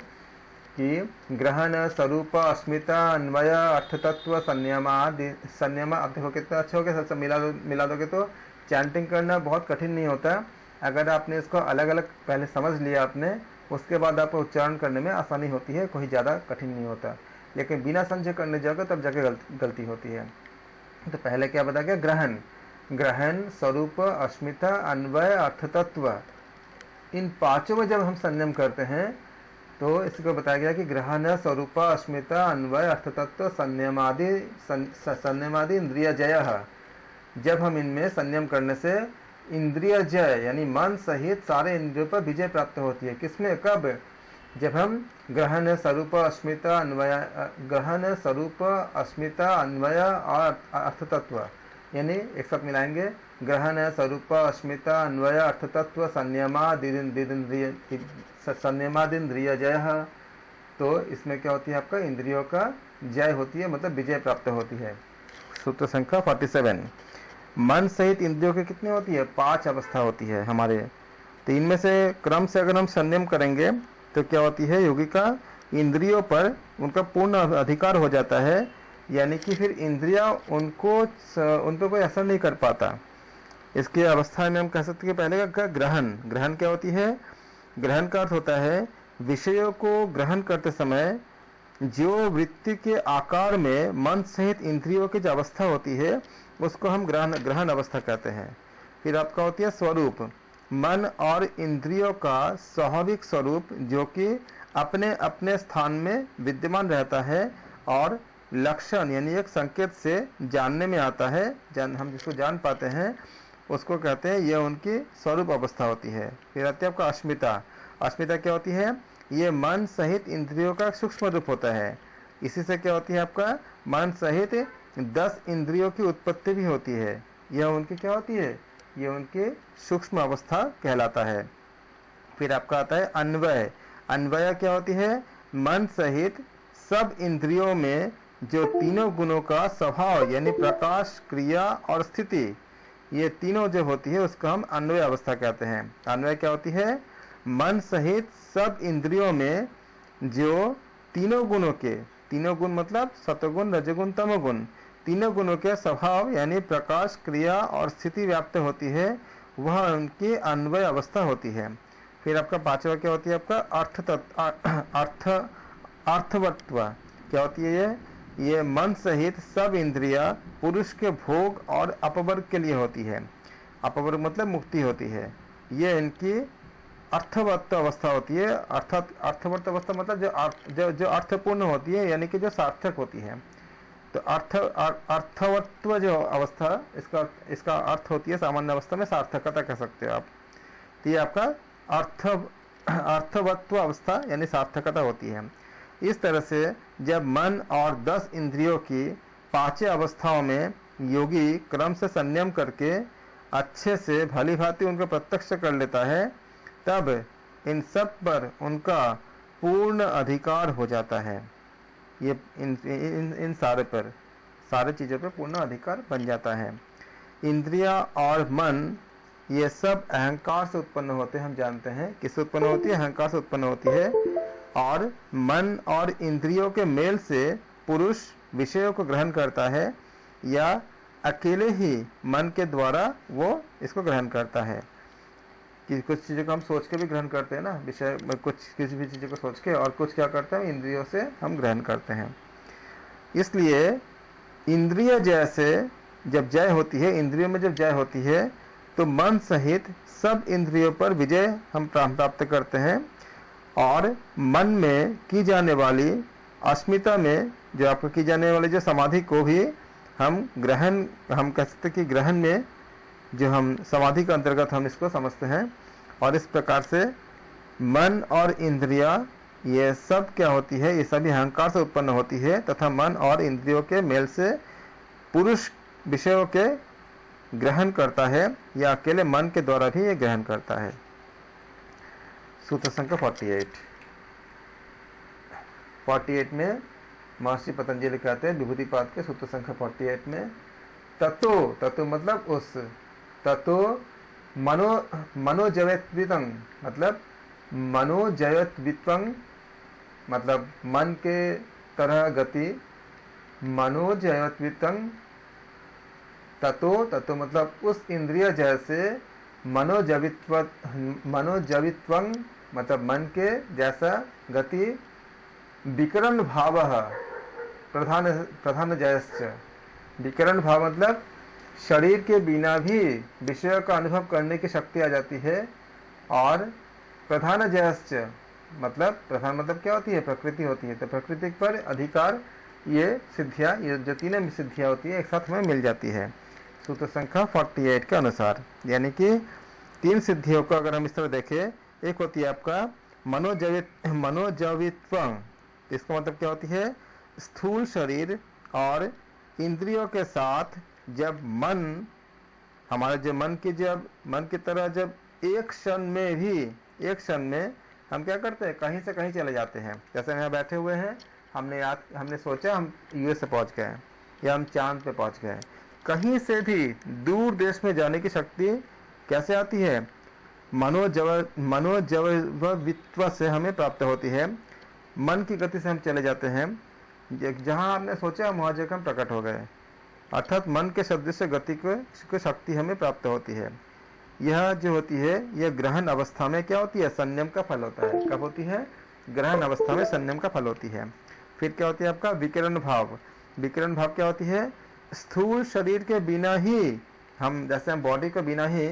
कि ग्रहण, स्वरूप, अस्मिता, अन्वय, अर्थ तत्व, संयम। अब देखो कितना अच्छा हो गया, सब मिला दोगे तो चैंटिंग करना बहुत कठिन नहीं होता। अगर आपने इसको अलग अलग पहले समझ लिया आपने, उसके बाद आपको उच्चारण करने में आसानी होती है, कोई ज़्यादा कठिन नहीं होता। लेकिन बिना समझे करने जाओगे तब जाके गलती होती है। तो पहले क्या बता गया, ग्रहण, स्वरूप, अस्मिता, अन्वय, अर्थ तत्व, इन 5 में जब हम संयम करते हैं तो इसको बताया गया कि ग्रहण, स्वरूप, अस्मिता, अन्वय, अर्थ तत्व, संयमादि इंद्रिय जय। जब हम इनमें संयम करने से इंद्रिय जय यानी मन सहित सारे इंद्रियों पर विजय प्राप्त होती है। किसमें, कब, जब हम ग्रहण, स्वरूप, अस्मिता, अन्वय और अर्थ तत्व यानी एक साथ मिलाएंगे, ग्रहण, स्वरूप, अस्मिता, अन्वय, अर्थ तत्व, संयमादिंद्रिय जय। तो इसमें क्या होती है, आपका इंद्रियों का जय होती है, मतलब विजय प्राप्त होती है। सूत्र संख्या 47। मन सहित इंद्रियों की कितनी होती है, 5 अवस्था होती है हमारे। तो इनमें से क्रम से अगर हम संयम करेंगे तो क्या होती है, योगी का इंद्रियों पर उनका पूर्ण अधिकार हो जाता है, यानी कि फिर इंद्रियां उन पर कोई असर नहीं कर पाता। इसकी अवस्था में हम कह सकते हैं कि पहले का ग्रहण क्या होती है, ग्रहण का अर्थ होता है विषयों को ग्रहण करते समय जो वृत्ति के आकार में मन सहित इंद्रियों की जो अवस्था होती है उसको हम ग्रहण अवस्था कहते हैं। फिर आपका होती है स्वरूप, मन और इंद्रियों का स्वाभाविक स्वरूप जो कि अपने अपने स्थान में विद्यमान रहता है और लक्षण यानी एक संकेत से जानने में आता है, हम जिसको जान पाते हैं उसको कहते हैं, यह उनकी स्वरूप अवस्था होती है। फिर आती है आपका अस्मिता। अस्मिता क्या होती है? ये मन सहित इंद्रियों का सूक्ष्म रूप होता है। इसी से क्या होती है आपका मन सहित 10 इंद्रियों की उत्पत्ति भी होती है। यह उनकी क्या होती है? यह उनकी सूक्ष्म अवस्था कहलाता है। फिर आपका आता है अन्वय। अन्वय क्या होती है? मन सहित सब इंद्रियों में जो तीनों गुणों का स्वभाव यानी प्रकाश, क्रिया और स्थिति, ये तीनों जो होती है उसको हम अन्वय अवस्था कहते हैं। अन्वय क्या होती है? मन सहित सब इंद्रियों में जो तीनों गुणों के, तीनों गुण मतलब सतोगुण, रजोगुण, तमोगुण, तीनों गुणों के स्वभाव यानी प्रकाश, क्रिया और स्थिति व्याप्त होती है, वह उनकी अन्वय अवस्था होती है। फिर आपका पांचवा क्या होती है? आपका अर्थवत्व क्या होती है? ये मन सहित सब इंद्रिया पुरुष के भोग और अपवर्ग के लिए होती है। अपवर्ग मतलब मुक्ति होती है। ये इनकी अर्थवत्त अवस्था होती है। अर्थात अर्थवत्त अवस्था मतलब जो अर्थपूर्ण होती है यानी कि जो सार्थक होती है। तो अर्थवत्व जो अवस्था, इसका अर्थ होती है सामान्य अवस्था में सार्थकता कह सकते हो आप। तो ये आपका अर्थवत्व अवस्था यानी सार्थकता होती है। इस तरह से जब मन और 10 इंद्रियों की पांचों अवस्थाओं में योगी क्रम से संयम करके अच्छे से भली भांति उनको प्रत्यक्ष कर लेता है, तब इन सब पर उनका पूर्ण अधिकार हो जाता है। ये इन सारे चीज़ों पर पूर्ण अधिकार बन जाता है। इंद्रिया और मन ये सब अहंकार से उत्पन्न होते हैं। हम जानते हैं किससे उत्पन्न होती है? अहंकार से उत्पन्न होती है। और मन और इंद्रियों के मेल से पुरुष विषयों को ग्रहण करता है या अकेले ही मन के द्वारा वो इसको ग्रहण करता है। कि कुछ चीज़ों को हम सोच के भी ग्रहण करते हैं ना, विषय में किसी भी चीज़ों को सोच के, और कुछ क्या करते हैं? इंद्रियों से हम ग्रहण करते हैं। इसलिए इंद्रिय जय से जब जय होती है, इंद्रियों में जब जय होती है तो मन सहित सब इंद्रियों पर विजय हम प्राप्त करते हैं। और मन में की जाने वाली अस्मिता में जो आपको की जाने वाली जो समाधि को भी हम कह सकते कि ग्रहण में जो हम समाधि के अंतर्गत हम इसको समझते हैं। और इस प्रकार से मन और इंद्रिया ये सब क्या होती है? ये सभी अहंकार से उत्पन्न होती है तथा मन और इंद्रियों के मेल से पुरुष विषयों के ग्रहण करता है या अकेले मन के द्वारा भी ये ग्रहण करता है। सूत्र संख्या 48 में महर्षि पतंजलि कहते हैं विभूतिपाद के सूत्र संख्या 48 में, ततो मतलब उस, ततो मनोजयत्वितं मतलब मनोजयत्वित्वं मतलब मन के तरह गति, मनोजयत्वितं ततो मतलब उस इंद्रिय जैसे, मनोजवित्वं मतलब मन के जैसा गति, विकरण भाव प्रधान जयश्च। विकरण भाव मतलब शरीर के बिना भी विषय का अनुभव करने की शक्ति आ जाती है। और प्रधान जयश्च मतलब प्रधान मतलब क्या होती है? प्रकृति होती है। तो प्रकृति पर अधिकार, ये सिद्धियाँ, ये जो तीनों सिद्धियाँ होती है एक साथ में मिल जाती है सूत्र संख्या 48 के अनुसार। यानी कि 3 सिद्धियों को अगर हम इस तरह देखें, एक होती है आपका मनोजवित्वं। इसका मतलब क्या होती है? स्थूल शरीर और इंद्रियों के साथ जब मन, हमारे जो मन की तरह जब एक क्षण में हम क्या करते हैं? कहीं से कहीं चले जाते हैं। जैसे यहाँ बैठे हुए हैं, हमने सोचा हम यूएस से पहुँच गए या हम चांद पे पहुँच गए। कहीं से भी दूर देश में जाने की शक्ति कैसे आती है? मनोजवित्व से हमें प्राप्त होती है। मन की गति से हम चले जाते हैं, जहाँ हमने सोचा वहाँ जगह हम प्रकट हो गए। अर्थात मन के सदृश गति को शक्ति हमें प्राप्त होती है। यह जो होती है यह ग्रहण अवस्था में क्या होती है, संयम का फल होता है। कब होती है, ग्रहण अवस्था में संयम का फल होती है। फिर क्या होती है आपका विकिरण भाव। विकिरण भाव क्या होती है, स्थूल शरीर के बिना ही हम, जैसे हम बॉडी के बिना ही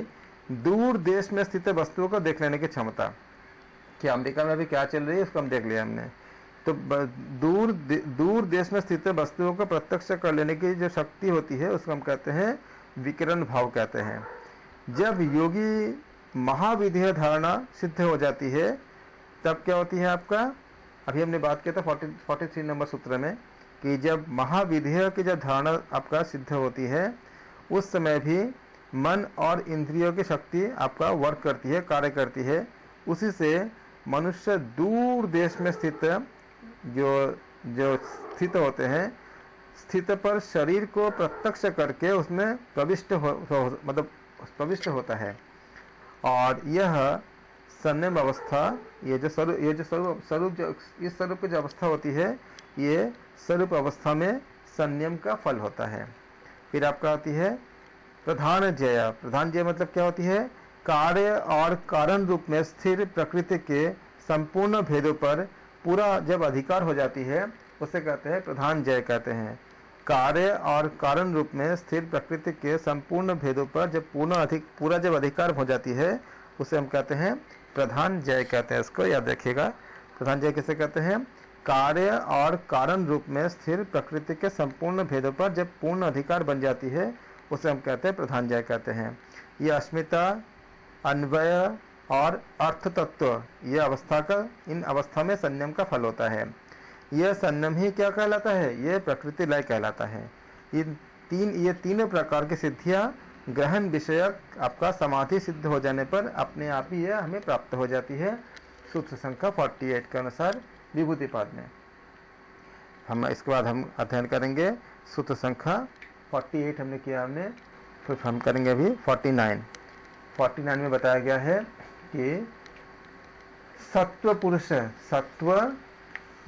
दूर देश में स्थित वस्तुओं को देख लेने की क्षमता, कि अमेरिका में अभी क्या चल रही है उसको हम देख लिया हमने, तो दूर देश में स्थित वस्तुओं को प्रत्यक्ष कर लेने की जो शक्ति होती है उसको हम कहते हैं विकिरण भाव कहते हैं। जब योगी महाविधेय धारणा सिद्ध हो जाती है तब क्या होती है आपका, अभी हमने बात किया था 43 नंबर सूत्र में, कि जब महाविधेय की जब धारणा आपका सिद्ध होती है उस समय भी मन और इंद्रियों की शक्ति आपका वर्क करती है, कार्य करती है। उसी से मनुष्य दूर देश में स्थित जो स्थित होते हैं, स्थित पर शरीर को प्रत्यक्ष करके उसमें प्रविष्ट होता है। और यह संयम अवस्था, इस स्वरूप की जो अवस्था होती है, ये स्वरूप अवस्था में संयम का फल होता है। फिर आपका आती है प्रधान जय। प्रधान जय मतलब क्या होती है, कार्य और कारण रूप में स्थिर प्रकृति के संपूर्ण भेदों पर पूरा जब अधिकार हो जाती है उसे कहते हैं प्रधान जय कहते हैं। कार्य और कारण रूप में स्थिर प्रकृति के संपूर्ण भेदों पर जब पूरा जब अधिकार हो जाती है उसे हम कहते हैं प्रधान जय कहते हैं। इसको याद रखिएगा, प्रधान जय किसे कहते हैं, कार्य और कारण रूप में स्थिर प्रकृति के संपूर्ण भेदों पर जब पूर्ण अधिकार बन जाती है उसे हम कहते हैं प्रधान जय कहते हैं। ये अस्मिता, अन्वय और अर्थ तत्व, ये अवस्था का, इन अवस्था में संयम का फल होता है। यह संयम ही क्या कहलाता है, ये प्रकृति लय कहलाता है। ये तीनों प्रकार की सिद्धियां ग्रहण विषयक आपका समाधि सिद्ध हो जाने पर अपने आप ही यह हमें प्राप्त हो जाती है। सूत्र संख्या 48 के अनुसार विभूतिपाद में। हम इसके बाद हम अध्ययन करेंगे सूत्र संख्या 48 हमने किया हमने, फिर हम करेंगे अभी 49 में बताया गया है कि सत्व पुरुष, सत्व,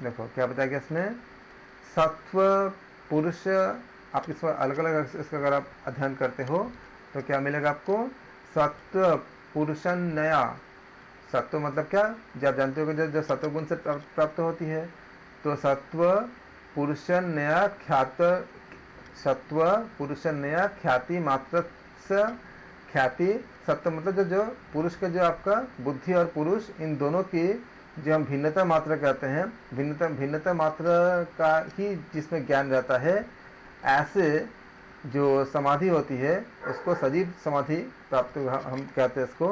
देखो क्या बताया गया इसमें, सत्व पुरुष, आप इसमें अलग अलग इसका अगर आप अध्ययन करते हो तो क्या मिलेगा आपको, सत्व पुरुषन नया। सत्व मतलब क्या, जब जानते हो कि जो सत्व गुण से प्राप्त होती है, तो सत्व पुरुषन नया ख्यात, सत्व पुरुषन नया ख्याति मात्र, ख्याति सत्व मतलब जो पुरुष का, जो आपका बुद्धि और पुरुष, इन दोनों की जो हम भिन्नता मात्र कहते हैं, भिन्नता मात्र का ही जिसमें ज्ञान रहता है, ऐसे जो समाधि होती है उसको सजीव समाधि प्राप्त हम कहते हैं इसको,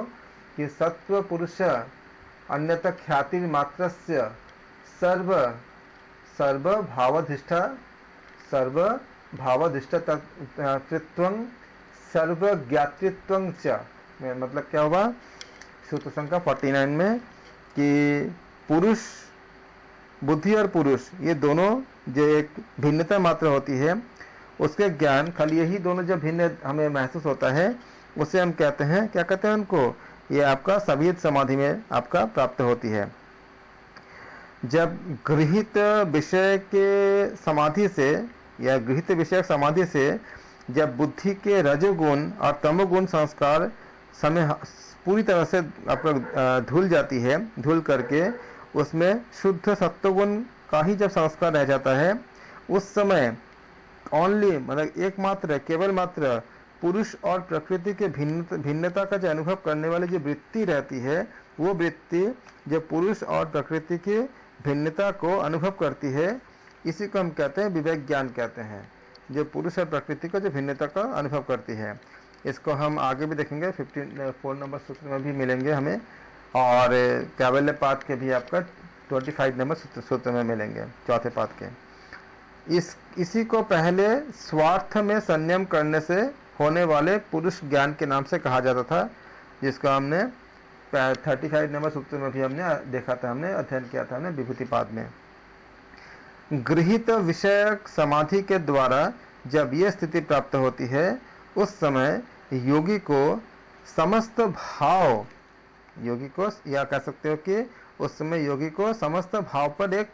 कि सत्व पुरुष अन्यत ख्याति मात्रस्य सर्व भावधिष्ठ तत्वं सर्व ज्ञातृत्वं च। मतलब क्या होगा सूत्र संख्या 49 में, कि पुरुष, बुद्धि और पुरुष, ये दोनों जो एक भिन्नता मात्र होती है, उसके ज्ञान खाली यही दोनों जब भिन्न हमें महसूस होता है उसे हम कहते हैं, क्या कहते हैं उनको, ये आपका सविद समाधि में आपका प्राप्त होती है। जब गृहीत विषय के समाधि से या गृहीत विषय समाधि से जब बुद्धि के रजोगुण और तमोगुण संस्कार समय पूरी तरह से आपका धुल जाती है, धुल करके उसमें शुद्ध सत्वगुण का ही जब संस्कार रह जाता है, उस समय ओनली मतलब एकमात्र, केवल मात्र पुरुष और प्रकृति के भिन्नता का जो अनुभव करने वाली जो वृत्ति रहती है, वो वृत्ति जो पुरुष और प्रकृति की भिन्नता को अनुभव करती है, इसी को हम कहते हैं विवेक ज्ञान कहते हैं, जो पुरुष और प्रकृति को जो भिन्नता का अनुभव करती है। इसको हम आगे भी देखेंगे, 54 नंबर सूत्र में भी मिलेंगे हमें, और कैवल्य पाद के भी आपका 25 नंबर सूत्र में मिलेंगे, चौथे पाद के। इसी को पहले स्वार्थ में संयम करने से होने वाले पुरुष ज्ञान के नाम से कहा जाता था, जिसको हमने 35 नंबर सूत्र में भी हमने देखा था, हमने अध्ययन किया था हमने विभूतिपाद में। गृहीत विषयक समाधि के द्वारा जब ये स्थिति प्राप्त होती है, उस समय योगी को समस्त भाव, योगी को या कह सकते हो कि उस समय योगी को समस्त भाव पर एक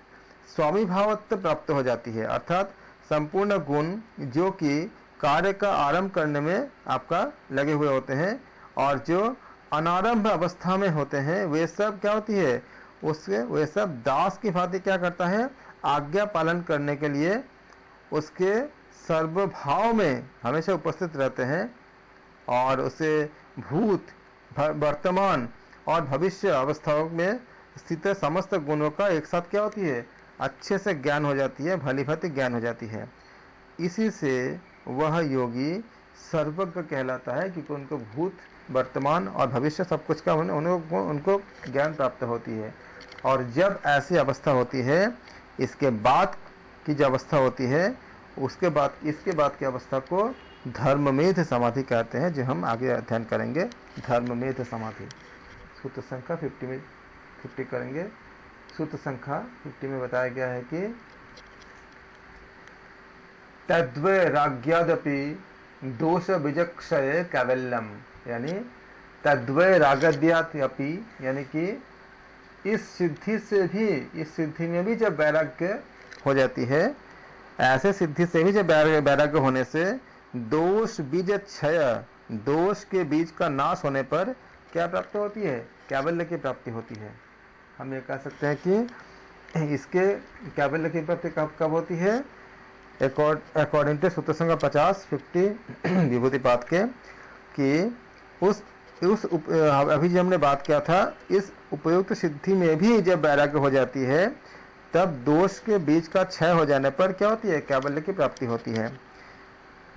स्वामी भावत्व प्राप्त हो जाती है, अर्थात संपूर्ण गुण जो कि कार्य का आरंभ करने में आपका लगे हुए होते हैं और जो अनारंभ अवस्था में होते हैं वे सब क्या होती है, उसके वे सब दास की भांति क्या करता है, आज्ञा पालन करने के लिए उसके सर्वभाव में हमेशा उपस्थित रहते हैं और उसे भूत, वर्तमान और भविष्य अवस्थाओं में स्थित समस्त गुणों का एक साथ क्या होती है, अच्छे से ज्ञान हो जाती है, भली भांति ज्ञान हो जाती है। इसी से वह योगी सर्वज्ञ कहलाता है, क्योंकि उनको भूत, वर्तमान और भविष्य सब कुछ का उनको ज्ञान प्राप्त होती है। और जब ऐसी अवस्था होती है, इसके बाद की जो अवस्था होती है, उसके बाद इसके बाद की अवस्था को धर्ममेध समाधि कहते हैं, जो हम आगे अध्ययन करेंगे। धर्ममेध समाधि सूत्र संख्या 50 करेंगे। सूत्र संख्या 50 में बताया गया है कि तद्वैराग्यादपि दोष विजक्षय कैवल्यम, यानी तद्वैराग्यादपि, यानी कि इस सिद्धि से भी, इस सिद्धि में भी जब वैराग्य हो जाती है, ऐसे सिद्धि से भी जब वैराग्य होने से दोष बीज क्षय, दोष के बीज का नाश होने पर क्या प्राप्त होती है, कैवल्य की प्राप्ति होती है। हम ये कह सकते हैं कि इसके कैवल्य की प्राप्ति कब होती है, अकॉर्डिंग टू सूत्र संख्या 50 विभूतिपाद के, कि उस अभी जो हमने बात किया था, इस उपयुक्त सिद्धि में भी जब वैराग्य हो जाती है, तब दोष के बीज का क्षय हो जाने पर क्या होती है, कैवल्य की प्राप्ति होती है।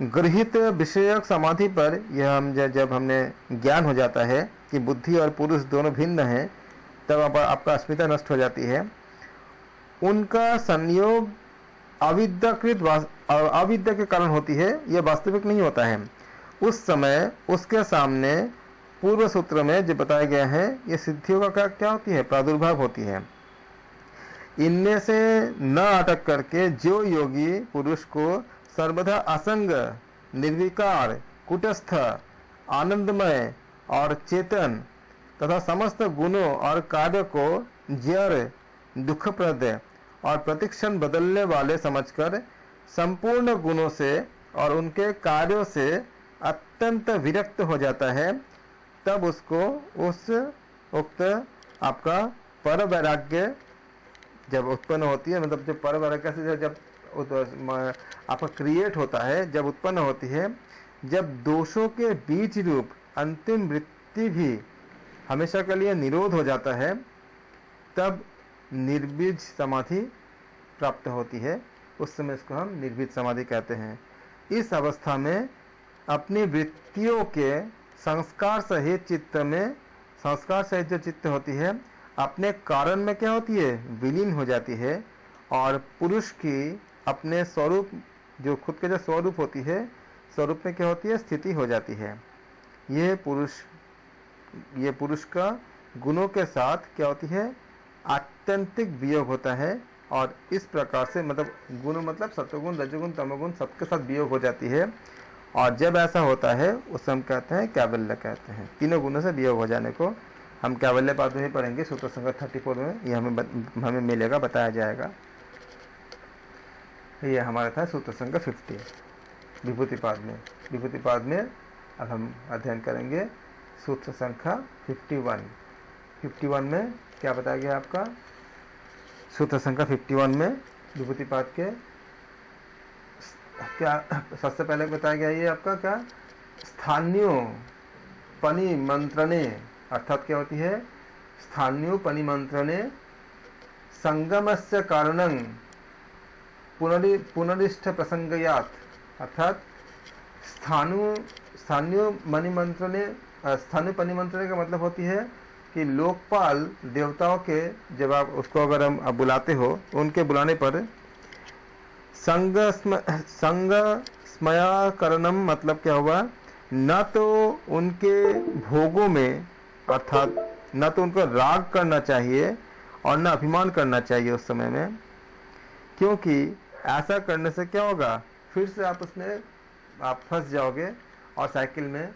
गृहित विषयक समाधि पर यह हम जब हमने ज्ञान हो जाता है कि बुद्धि और पुरुष दोनों भिन्न हैं, तब आपका अस्मिता नष्ट हो जाती है। उनका संयोग अविद्या के कारण होती है, यह वास्तविक नहीं होता है। उस समय उसके सामने पूर्व सूत्र में जो बताया गया है, ये सिद्धियों का क्या होती है, प्रादुर्भाव होती है। इनमें से न अटक करके जो योगी पुरुष को सर्वदा असंग, निर्विकार, कुटस्थ, आनंदमय और चेतन तथा समस्त गुणों और कार्य को जड़, दुखप्रद और प्रतिक्षण बदलने वाले समझकर संपूर्ण गुणों से और उनके कार्यों से अत्यंत विरक्त हो जाता है, तब उसको उस उक्त आपका पर वैराग्य जब उत्पन्न होती है, मतलब जब पर वैराग्य से जब आपका क्रिएट होता है, जब उत्पन्न होती है, जब दोषों के बीज रूप अंतिम वृत्ति भी हमेशा के लिए निरोध हो जाता है, तब निर्बीज समाधि प्राप्त होती है। उस समय इसको हम निर्बीज समाधि कहते हैं। इस अवस्था में अपनी वृत्तियों के संस्कार सहित चित्त में, संस्कार सहित जो चित्त होती है, अपने कारण में क्या होती है, विलीन हो जाती है, और पुरुष की अपने स्वरूप, जो खुद के जो स्वरूप होती है, स्वरूप में क्या होती है, स्थिति हो जाती है। ये पुरुष का गुणों के साथ क्या होती है, आत्यंतिक वियोग होता है। और इस प्रकार से, मतलब गुण मतलब सत्वगुण, रजोगुण, तमोगुण सबके साथ वियोग हो जाती है। और जब ऐसा होता है उस हम कहते हैं कैवल्य कहते हैं। तीनों गुणों से वियोग हो जाने को हम कैवल्य पाद में ही पढ़ेंगे, सूत्र संख्या 34 में ये हमें मिलेगा, बताया जाएगा। ये हमारा था सूत्र संख्या 50 विभूतिपाद में। विभूतिपाद में अब हम अध्ययन करेंगे सूत्र संख्या 51 में क्या बताया गया आपका, सूत्र संख्या 51 में विभूतिपाद के क्या सबसे पहले बताया गया, ये आपका क्या, स्थान्यो पनिमंत्रणे, अर्थात क्या होती है, स्थान्यो पनिमंत्रणे संगमस्य कारणं पुनरिष्ठ प्रसंगयात, अर्थात स्थान्यो मणिमंत्रणे, स्थान्यो पनिमंत्रणे का मतलब होती है कि लोकपाल देवताओं के, जब आप उसको अगर हम बुलाते हो, उनके बुलाने पर संग स्मयाकरणम, मतलब क्या हुआ, न तो उनके भोगों में, अर्थात न तो उनको राग करना चाहिए और न अभिमान करना चाहिए उस समय में, क्योंकि ऐसा करने से क्या होगा, फिर से आप उसमें आप फंस जाओगे और साइकिल में,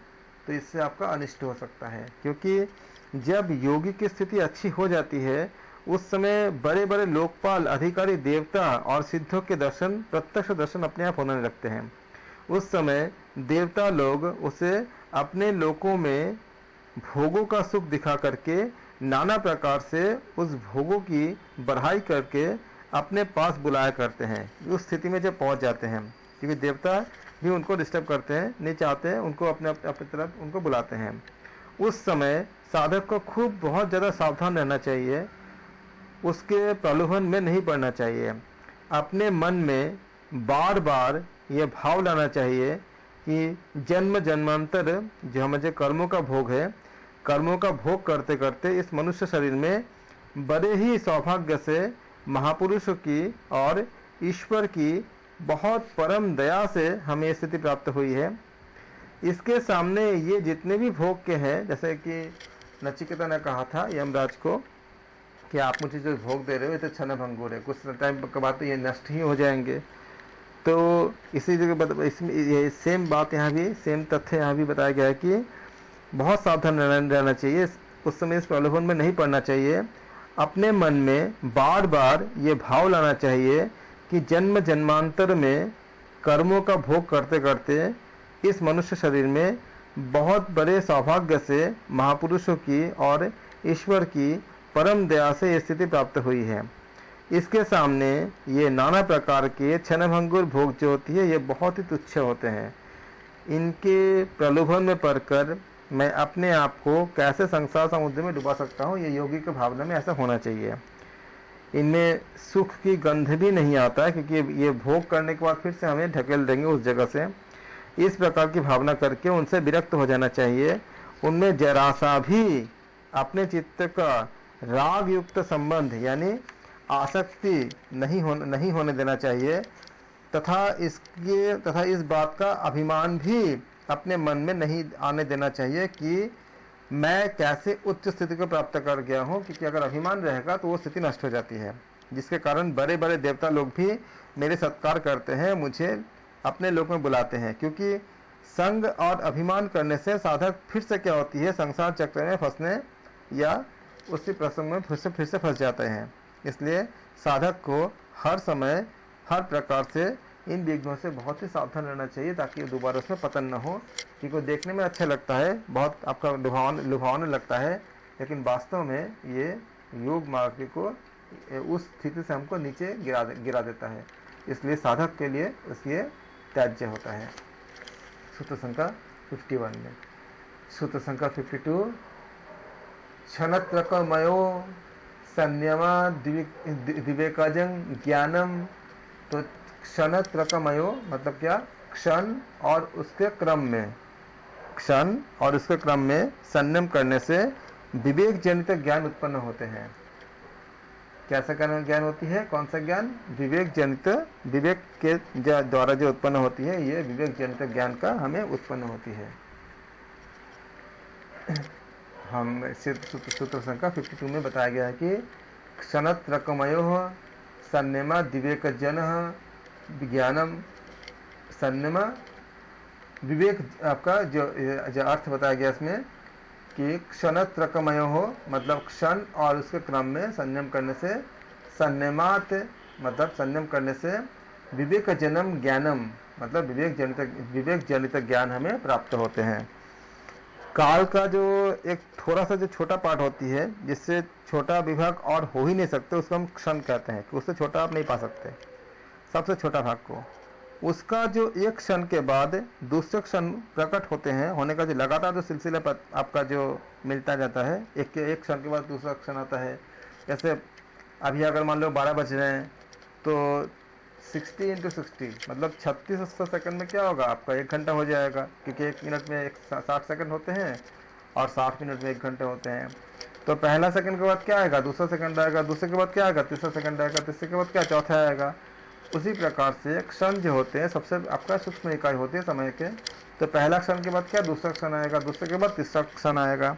तो इससे आपका अनिष्ट हो सकता है। क्योंकि जब योगी की स्थिति अच्छी हो जाती है, उस समय बड़े बड़े लोकपाल, अधिकारी, देवता और सिद्धों के दर्शन, प्रत्यक्ष दर्शन अपने आप होने लगते हैं। उस समय देवता लोग उसे अपने लोकों में भोगों का सुख दिखा करके नाना प्रकार से उस भोगों की बढ़ाई करके अपने पास बुलाया करते हैं। उस स्थिति में जब पहुंच जाते हैं, क्योंकि देवता भी उनको डिस्टर्ब करते हैं, नहीं चाहते हैं, उनको अपने अपनी तरफ उनको बुलाते हैं। उस समय साधक को खूब बहुत ज़्यादा सावधान रहना चाहिए, उसके प्रलोभन में नहीं पड़ना चाहिए। अपने मन में बार बार ये भाव लाना चाहिए कि जन्म जन्मांतर जो हमारे कर्मों का भोग है, कर्मों का भोग करते करते इस मनुष्य शरीर में बड़े ही सौभाग्य से महापुरुषों की और ईश्वर की बहुत परम दया से हमें स्थिति प्राप्त हुई है। इसके सामने ये जितने भी भोग के हैं, जैसे कि नचिकेता ने कहा था यमराज को कि आप मुझे जो भोग दे रहे हो ये तो क्षण भंगुर है, कुछ टाइम के बाद तो ये नष्ट ही हो जाएंगे। तो इसी जगह इसमें ये सेम बात यहाँ भी, सेम तथ्य यहाँ भी बताया गया है कि बहुत सावधान रहना चाहिए, उस समय इस प्रलोभन में नहीं पड़ना चाहिए। अपने मन में बार बार ये भाव लाना चाहिए कि जन्म जन्मांतर में कर्मों का भोग करते करते इस मनुष्य शरीर में बहुत बड़े सौभाग्य से महापुरुषों की और ईश्वर की परम दया से ये स्थिति प्राप्त हुई है। इसके सामने ये नाना प्रकार के क्षणभंगुर भोग जो होती है ये बहुत ही तुच्छ होते हैं। इनके प्रलोभन में पड़कर मैं अपने आप को कैसे संसार समुद्र में डुबा सकता हूँ, ये योगी की भावना में ऐसा होना चाहिए। इनमें सुख की गंध भी नहीं आता है, क्योंकि ये भोग करने के बाद फिर से हमें ढकेल देंगे उस जगह से। इस प्रकार की भावना करके उनसे विरक्त हो जाना चाहिए। उनमें जरा सा भी अपने चित्त का राग युक्त संबंध यानी आसक्ति नहीं होने देना चाहिए, तथा इस बात का अभिमान भी अपने मन में नहीं आने देना चाहिए कि मैं कैसे उच्च स्थिति को प्राप्त कर गया हूँ, क्योंकि अगर अभिमान रहेगा तो वो स्थिति नष्ट हो जाती है, जिसके कारण बड़े बड़े देवता लोग भी मेरे सत्कार करते हैं, मुझे अपने लोक में बुलाते हैं। क्योंकि संग और अभिमान करने से साधक फिर से क्या होती है, संसार चक्र में फंसने या उसी प्रसंग में फिर से फंस जाते हैं। इसलिए साधक को हर समय हर प्रकार से इन विघ्नों से बहुत ही सावधान रहना चाहिए, ताकि दोबारा उसमें पतन न हो। क्योंकि देखने में अच्छा लगता है, बहुत आपका लुभावने लगता है, लेकिन वास्तव में ये योग मार्ग को उस स्थिति से हमको नीचे गिरा देता है। इसलिए साधक के लिए इसलिए त्याज्य होता है। सूत्र संख्या 51 में, सूत्र संख्या 52, क्षणत्रकमयो संयमा विवेकजं ज्ञानम। तो क्षणत्रकमयो मतलब क्या, क्षण और उसके क्रम में, क्षण और उसके क्रम में संयम करने से विवेक जनित ज्ञान उत्पन्न होते हैं। कैसा ज्ञान होती है, कौन सा ज्ञान, विवेक जनित, विवेक के द्वारा जो उत्पन्न होती है, ये विवेक जनित ज्ञान का हमें उत्पन्न होती है। हम सूत्र संख्या 52 में बताया गया है कि क्षणत्रकमयो संयमा विवेकजन ज्ञानम। संयमा विवेक, आपका जो अर्थ बताया गया इसमें कि क्षणत्रकमयो हो मतलब क्षण और उसके क्रम में संयम करने से, संयमात मतलब संयम करने से, विवेक जन्म ज्ञानम मतलब विवेक जनित ज्ञान हमें प्राप्त होते हैं। काल का जो एक थोड़ा सा जो छोटा पार्ट होती है, जिससे छोटा विभाग और हो ही नहीं सकते, उसको हम क्षण कहते हैं कि उससे छोटा आप नहीं पा सकते, सबसे छोटा भाग को। उसका जो एक क्षण के बाद दूसरे क्षण प्रकट होते हैं, होने का जो लगातार जो सिलसिला आपका जो मिलता जाता है, एक क्षण के बाद दूसरा क्षण आता है। जैसे अभी अगर मान लो 12 बज रहे हैं तो 60 × 60 मतलब 3600 सेकंड में क्या होगा, आपका 1 घंटा हो जाएगा, क्योंकि 1 मिनट में 60 सेकंड होते हैं और 60 मिनट में 1 घंटे होते हैं। तो पहला सेकंड के बाद क्या आएगा, दूसरा सेकंड आएगा, दूसरे के बाद क्या आएगा, तीसरा सेकंड आएगा, तीसरे के बाद क्या, चौथा आएगा। उसी प्रकार से क्षण जो होते हैं सबसे आपका सूक्ष्म इकाई होती है समय के। तो पहला क्षण के बाद क्या, दूसरा क्षण आएगा, दूसरे के बाद तीसरा क्षण आएगा।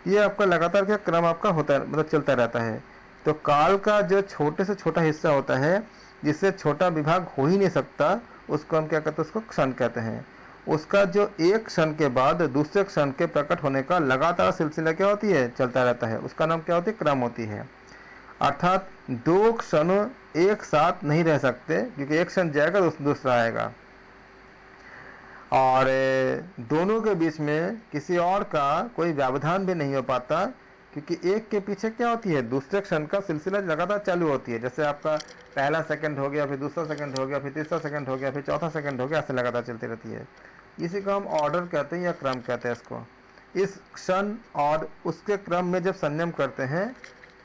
ये आपका लगातार क्या क्रम आपका होता है, मतलब चलता रहता है। तो काल का जो छोटे से छोटा हिस्सा होता है, जिससे छोटा विभाग हो ही नहीं सकता, उसको हम क्या कहते हैं, उसको क्षण कहते हैं। उसका जो एक क्षण के बाद दूसरे क्षण के प्रकट होने का लगातार सिलसिला क्या होती है, चलता रहता है, उसका नाम क्या होती है, क्रम होती है। अर्थात 2 क्षण एक साथ नहीं रह सकते, क्योंकि एक क्षण जाएगा दूसरा आएगा। और दोनों के बीच में किसी और का कोई व्यवधान भी नहीं हो पाता, क्योंकि एक के पीछे क्या होती है दूसरे क्षण का सिलसिला लगातार चालू होती है। जैसे आपका पहला सेकंड हो गया, फिर दूसरा सेकंड हो गया, फिर तीसरा सेकंड हो गया, फिर चौथा सेकंड हो गया, ऐसे लगातार चलती रहती है। इसी को हम ऑर्डर कहते हैं या क्रम कहते हैं इसको। इस क्षण और उसके क्रम में जब संयम करते हैं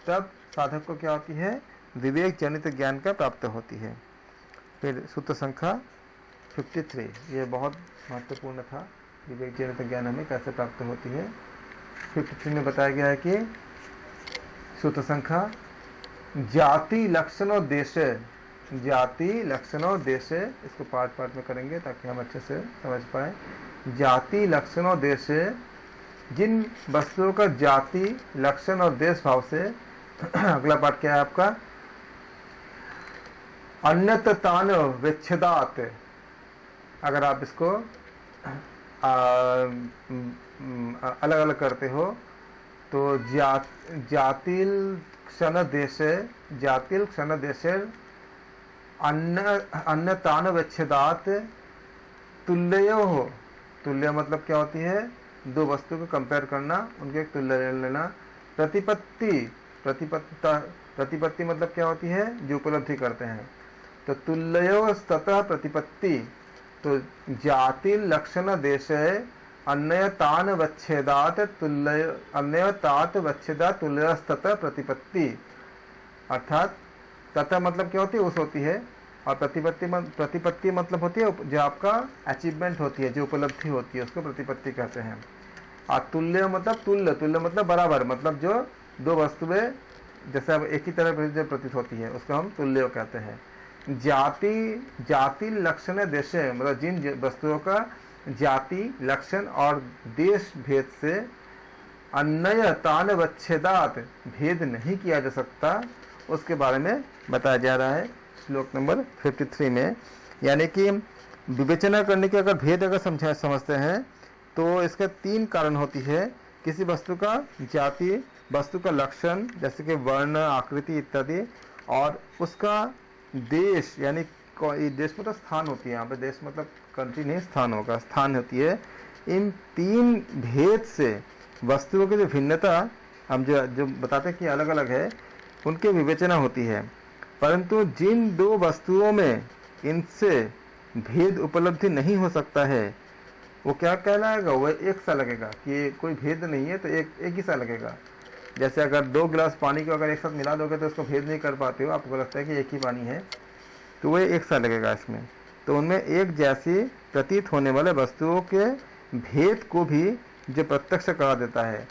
तब साधक को क्या होती है, विवेक जनित ज्ञान का प्राप्त होती है। फिर सूत्र संख्या 53, ये बहुत महत्वपूर्ण था, विवेक जनित ज्ञान हमें कैसे प्राप्त होती है। 53 में बताया गया है कि सूत्र संख्या जाति लक्षणों देशे, जाति लक्षणों देशे, इसको पार्ट पार्ट में करेंगे ताकि हम अच्छे से समझ पाए। जाति लक्षणों देशे, जिन वस्तुओं का जाति लक्षण और देश भाव से अगला पाठ क्या है आपका, अन्यतान विच्छेदात। अगर आप इसको अलग अलग करते हो तो जातिल क्षण देशे, जातिल क्षण देशे अन्यतान विच्छेदात तुल्यो हो। तुल्य मतलब क्या होती है, दो वस्तु को कंपेयर करना, उनके एक तुल्य ले लेना। प्रतिपत्ति, प्रतिपत्ति मतलब क्या होती है, जो उपलब्धि करते हैं। तो तुल्यो ततः प्रतिपत्ति, तो जाति लक्षण देशे अन्यतान वच्छेदात तुल्य, अन्यतात वच्छेदात तुल्यस्ततः प्रतिपत्ति। अर्थात तथा मतलब क्या होती है, उस होती है, और प्रतिपत्ति मतलब होती है जो आपका अचीवमेंट होती है, जो उपलब्धि होती है, उसको प्रतिपत्ति कहते हैं। और तुल्य मतलब तुल्य मतलब बराबर, मतलब जो दो वस्तुएं जैसे अब एक ही तरह जो प्रतीत होती है उसको हम तुल्य कहते हैं। जाति लक्षण देशे मतलब जिन वस्तुओं का जाति लक्षण और देश भेद से अन्य तान वच्छेदात भेद नहीं किया जा सकता, उसके बारे में बताया जा रहा है श्लोक नंबर 53 में। यानी कि विवेचना करने के अगर भेद अगर समझते हैं तो इसके 3 कारण होती है। किसी वस्तु का जाति, वस्तु का लक्षण जैसे कि वर्ण, आकृति इत्यादि, और उसका देश, यानी देश मतलब स्थान होती है, यहाँ पे देश मतलब कंट्री नहीं, स्थान होगा, स्थान होती है। इन 3 भेद से वस्तुओं की जो भिन्नता हम जो बताते हैं कि अलग अलग है, उनकी विवेचना होती है। परंतु जिन 2 वस्तुओं में इनसे भेद उपलब्धि नहीं हो सकता है, वो क्या कहलाएगा, वो एक सा लगेगा कि कोई भेद नहीं है, तो एक ही सा लगेगा। जैसे अगर 2 गिलास पानी को अगर एक साथ मिला दोगे तो उसको भेद नहीं कर पाते हो, आपको लगता है कि एक ही पानी है, तो वो एक सा लगेगा इसमें। तो उनमें एक जैसी प्रतीत होने वाले वस्तुओं के भेद को भी जो प्रत्यक्ष करा देता है।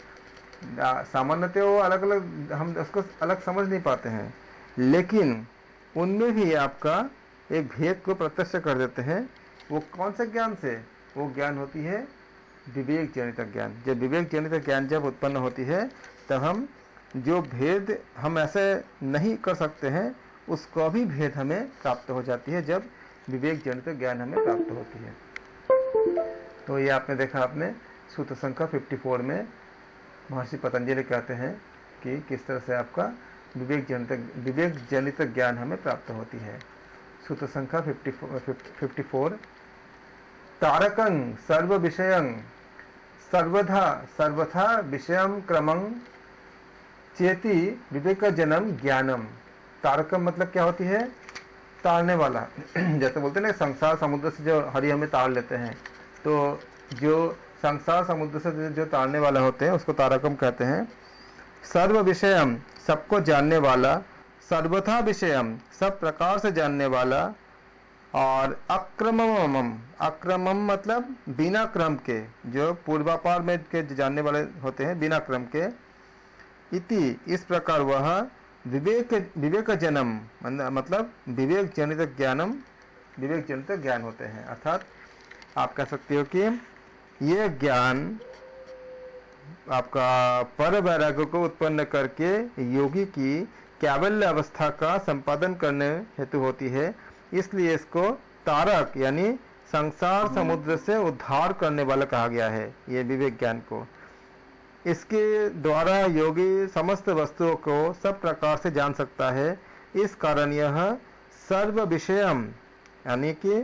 सामान्यतः वो अलग अलग, हम उसको अलग समझ नहीं पाते हैं, लेकिन उनमें भी आपका एक भेद को प्रत्यक्ष कर देते हैं। वो कौन से ज्ञान से, वो ज्ञान होती है विवेक जनित ज्ञान। जब विवेक जनित ज्ञान जब उत्पन्न होती है तब हम जो भेद हम ऐसे नहीं कर सकते हैं, उसको भी भेद हमें प्राप्त हो जाती है जब विवेक जनित ज्ञान हमें प्राप्त होती है। तो ये आपने देखा, आपने सूत्र संख्या 54 में महर्षि पतंजलि कहते हैं कि किस तरह से आपका विवेक जनित ज्ञान हमें प्राप्त होती है। सूत्र संख्या 54 तारकं सर्व विषयं सर्वथा विषयं क्रमं चेति विवेकजनम ज्ञानम। तारकम मतलब क्या होती है, तारने वाला। जैसे बोलते हैं ना, संसार समुद्र से जो हरि हमें तार लेते हैं, तो जो संसार समुद्र से जो तारने वाला होते हैं उसको तारकम कहते हैं। सर्व विषयम सबको जानने वाला, सर्वथा विषयम सब प्रकार से जानने वाला, और अक्रमम, अक्रमम मतलब बिना क्रम के, जो पूर्वापार में के जानने वाले होते हैं बिना क्रम के। इति इस प्रकार वह विवेक जन्म मतलब विवेक जनित ज्ञानम, विवेक जनित ज्ञान होते हैं। अर्थात आप कह सकते हो कि ये ज्ञान आपका पर वैराग्य को उत्पन्न करके योगी की कैवल्य अवस्था का संपादन करने हेतु होती है। इसलिए इसको तारक यानी संसार समुद्र से उद्धार करने वाला कहा गया है, ये विवेक ज्ञान को। इसके द्वारा योगी समस्त वस्तुओं को सब प्रकार से जान सकता है। इस कारण यह सर्व विषयम यानी कि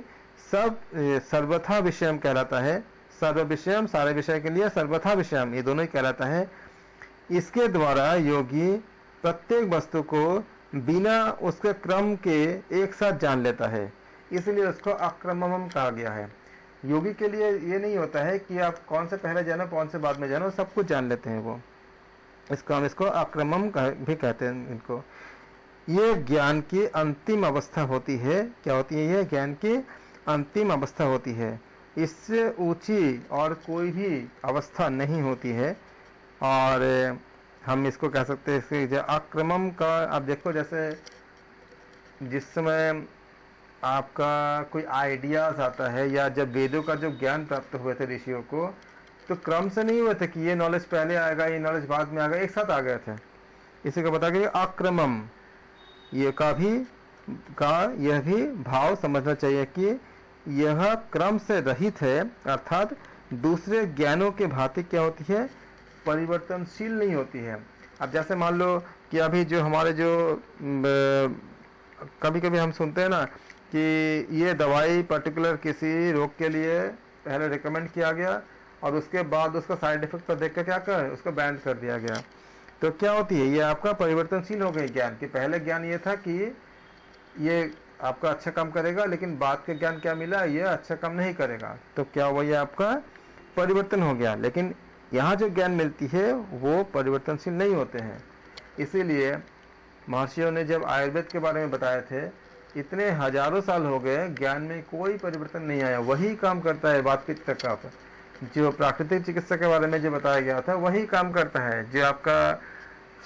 सर्वथा विषयम कहलाता है। सर्व विषयम सारे विषय के लिए, सर्वथा विषयम ये दोनों ही कहलाता है। इसके द्वारा योगी प्रत्येक वस्तु को बिना उसके क्रम के एक साथ जान लेता है, इसलिए उसको अक्रमम कहा गया है। योगी के लिए ये नहीं होता है कि आप कौन से पहले जानो कौन से बाद में जानो, सब कुछ जान लेते हैं वो। हम इसको अक्रमम भी कहते हैं इनको। ये ज्ञान की अंतिम अवस्था होती है। क्या होती है? ये ज्ञान की अंतिम अवस्था होती है। इससे ऊंची और कोई भी अवस्था नहीं होती है। और हम इसको कह सकते हैं, इसके अक्रमम का आप देखो, जैसे जिस समय आपका कोई आइडियाज आता है, या जब वेदों का जो ज्ञान प्राप्त हुए थे ऋषियों को, तो क्रम से नहीं हुए थे कि ये नॉलेज पहले आएगा ये नॉलेज बाद में आएगा, एक साथ आ गए थे। इसी को बता के अक्रमम ये यह भी भाव समझना चाहिए कि यह क्रम से रहित है, अर्थात दूसरे ज्ञानों के भांति क्या होती है? परिवर्तनशील नहीं होती है। अब जैसे मान लो कि अभी जो हमारे जो कभी कभी हम सुनते हैं ना कि ये दवाई पर्टिकुलर किसी रोग के लिए पहले रिकमेंड किया गया और उसके बाद उसका साइड इफेक्ट पर देख कर क्या कर उसको बैन कर दिया गया। तो क्या होती है? ये आपका परिवर्तनशील हो गई ज्ञान की। पहले ज्ञान ये था कि ये आपका अच्छा काम करेगा, लेकिन बाद के ज्ञान क्या मिला? ये अच्छा काम नहीं करेगा। तो क्या हुआ? ये आपका परिवर्तन हो गया। लेकिन यहाँ जो ज्ञान मिलती है वो परिवर्तनशील नहीं होते हैं। इसीलिए महर्षियों ने जब आयुर्वेद के बारे में बताए थे, इतने हजारों साल हो गए, ज्ञान में कोई परिवर्तन नहीं आया, वही काम करता है। वात पित्त कफ जो प्राकृतिक चिकित्सा के बारे में जो बताया गया था वही काम करता है। जो आपका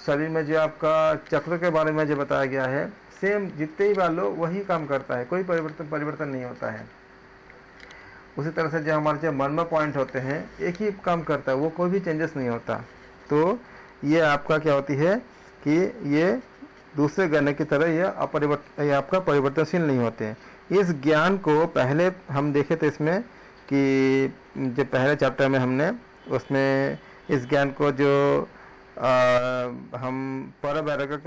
शरीर में जो आपका चक्र के बारे में जो बताया गया है, सेम जितने ही बार लो वही काम करता है, कोई परिवर्तन नहीं होता है। उसी तरह से जो हमारे जो मर्म पॉइंट होते हैं एक ही काम करता है, वो कोई भी चेंजेस नहीं होता। तो ये आपका क्या होती है कि ये दूसरे ज्ञान की तरह ये आपका परिवर्तनशील नहीं होते। इस ज्ञान को पहले हम देखे थे इसमें कि जो पहले चैप्टर में हमने उसमें इस ज्ञान को जो हम पर वैराग्य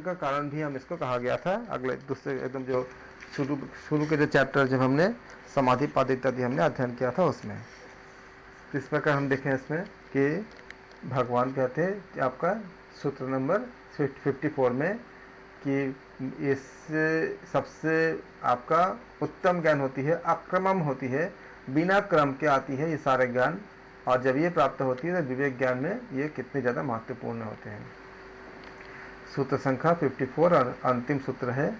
का कारण भी हम इसको कहा गया था। अगले दूसरे एकदम जो शुरू के जो चैप्टर जब हमने समाधि पाद इत्यादि हमने अध्ययन किया था उसमें। तो इस प्रकार हम देखें इसमें कि भगवान कहते हैं कि आपका सूत्र नंबर 54 में कि इस सबसे आपका उत्तम ज्ञान होती है, अक्रमम होती है, बिना क्रम के आती है ये सारे ज्ञान। और जब ये प्राप्त होती है तो विवेक ज्ञान में ये कितने ज़्यादा महत्वपूर्ण होते हैं। सूत्र संख्या 54 और अंतिम सूत्र है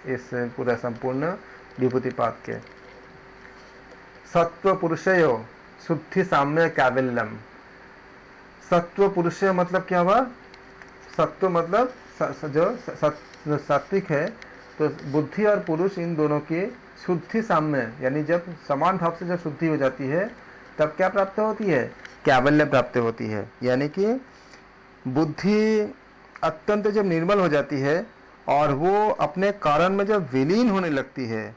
इस पूरा संपूर्ण विभूतिपाद के। सत्व पुरुषयो शुद्धि साम्य कैवल्यम। सत्व पुरुषय मतलब क्या हुआ? सत्व मतलब जो सात्विक है, तो बुद्धि और पुरुष इन दोनों की शुद्धि साम्य, यानी जब समान भाव से जब शुद्धि हो जाती है तब क्या प्राप्त होती है? कैवल्य प्राप्त होती है। यानी कि बुद्धि अत्यंत जब निर्मल हो जाती है और वो अपने कारण में जब विलीन होने लगती है,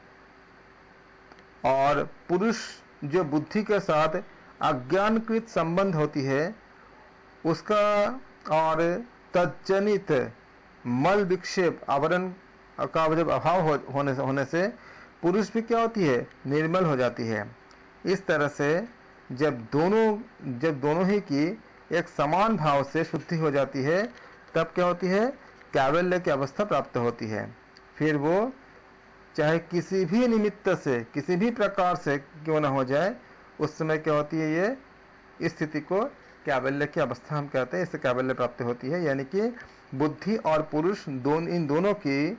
और पुरुष जो बुद्धि के साथ अज्ञानकृत संबंध होती है उसका और तज्जनित मल विक्षेप आवरण का जब अभाव होने से पुरुष भी क्या होती है? निर्मल हो जाती है। इस तरह से जब दोनों ही की एक समान भाव से शुद्धि हो जाती है तब क्या होती है? कैवल्य की अवस्था प्राप्त होती है। फिर वो चाहे किसी भी निमित्त से किसी भी प्रकार से क्यों ना हो जाए, उस समय क्या होती है? ये इस स्थिति को कैवल्य की अवस्था हम कहते हैं, इससे कैवल्य प्राप्त होती है। यानी कि बुद्धि और पुरुष इन दोनों की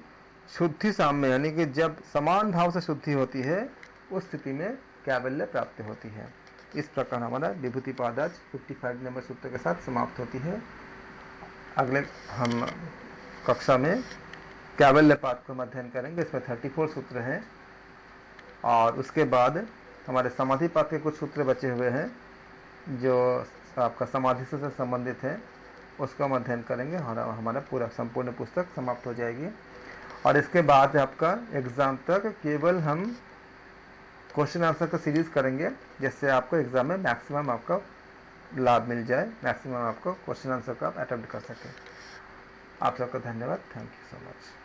शुद्धि साम्य, यानी कि जब समान भाव से शुद्धि होती है उस स्थिति में कैवल्य प्राप्त होती है। इस प्रकार हमारा विभूतिपाद आज 55 नंबर सूत्र के साथ समाप्त होती है। अगले हम कक्षा में कैवल्य पाद को अध्ययन करेंगे। इसमें 34 सूत्र हैं और उसके बाद हमारे समाधि पाद के कुछ सूत्र बचे हुए हैं जो आपका समाधि से संबंधित है, उसको हम अध्ययन करेंगे। हमारा पूरा संपूर्ण पुस्तक समाप्त हो जाएगी। और इसके बाद आपका एग्ज़ाम तक केवल हम क्वेश्चन आंसर का सीरीज़ करेंगे, जिससे आपको एग्ज़ाम में मैक्सिमम आपका लाभ मिल जाए, मैक्सिमम आपको क्वेश्चन आंसर का आप अटेम्प्ट कर सकें। आप सबका धन्यवाद। Thank you so much.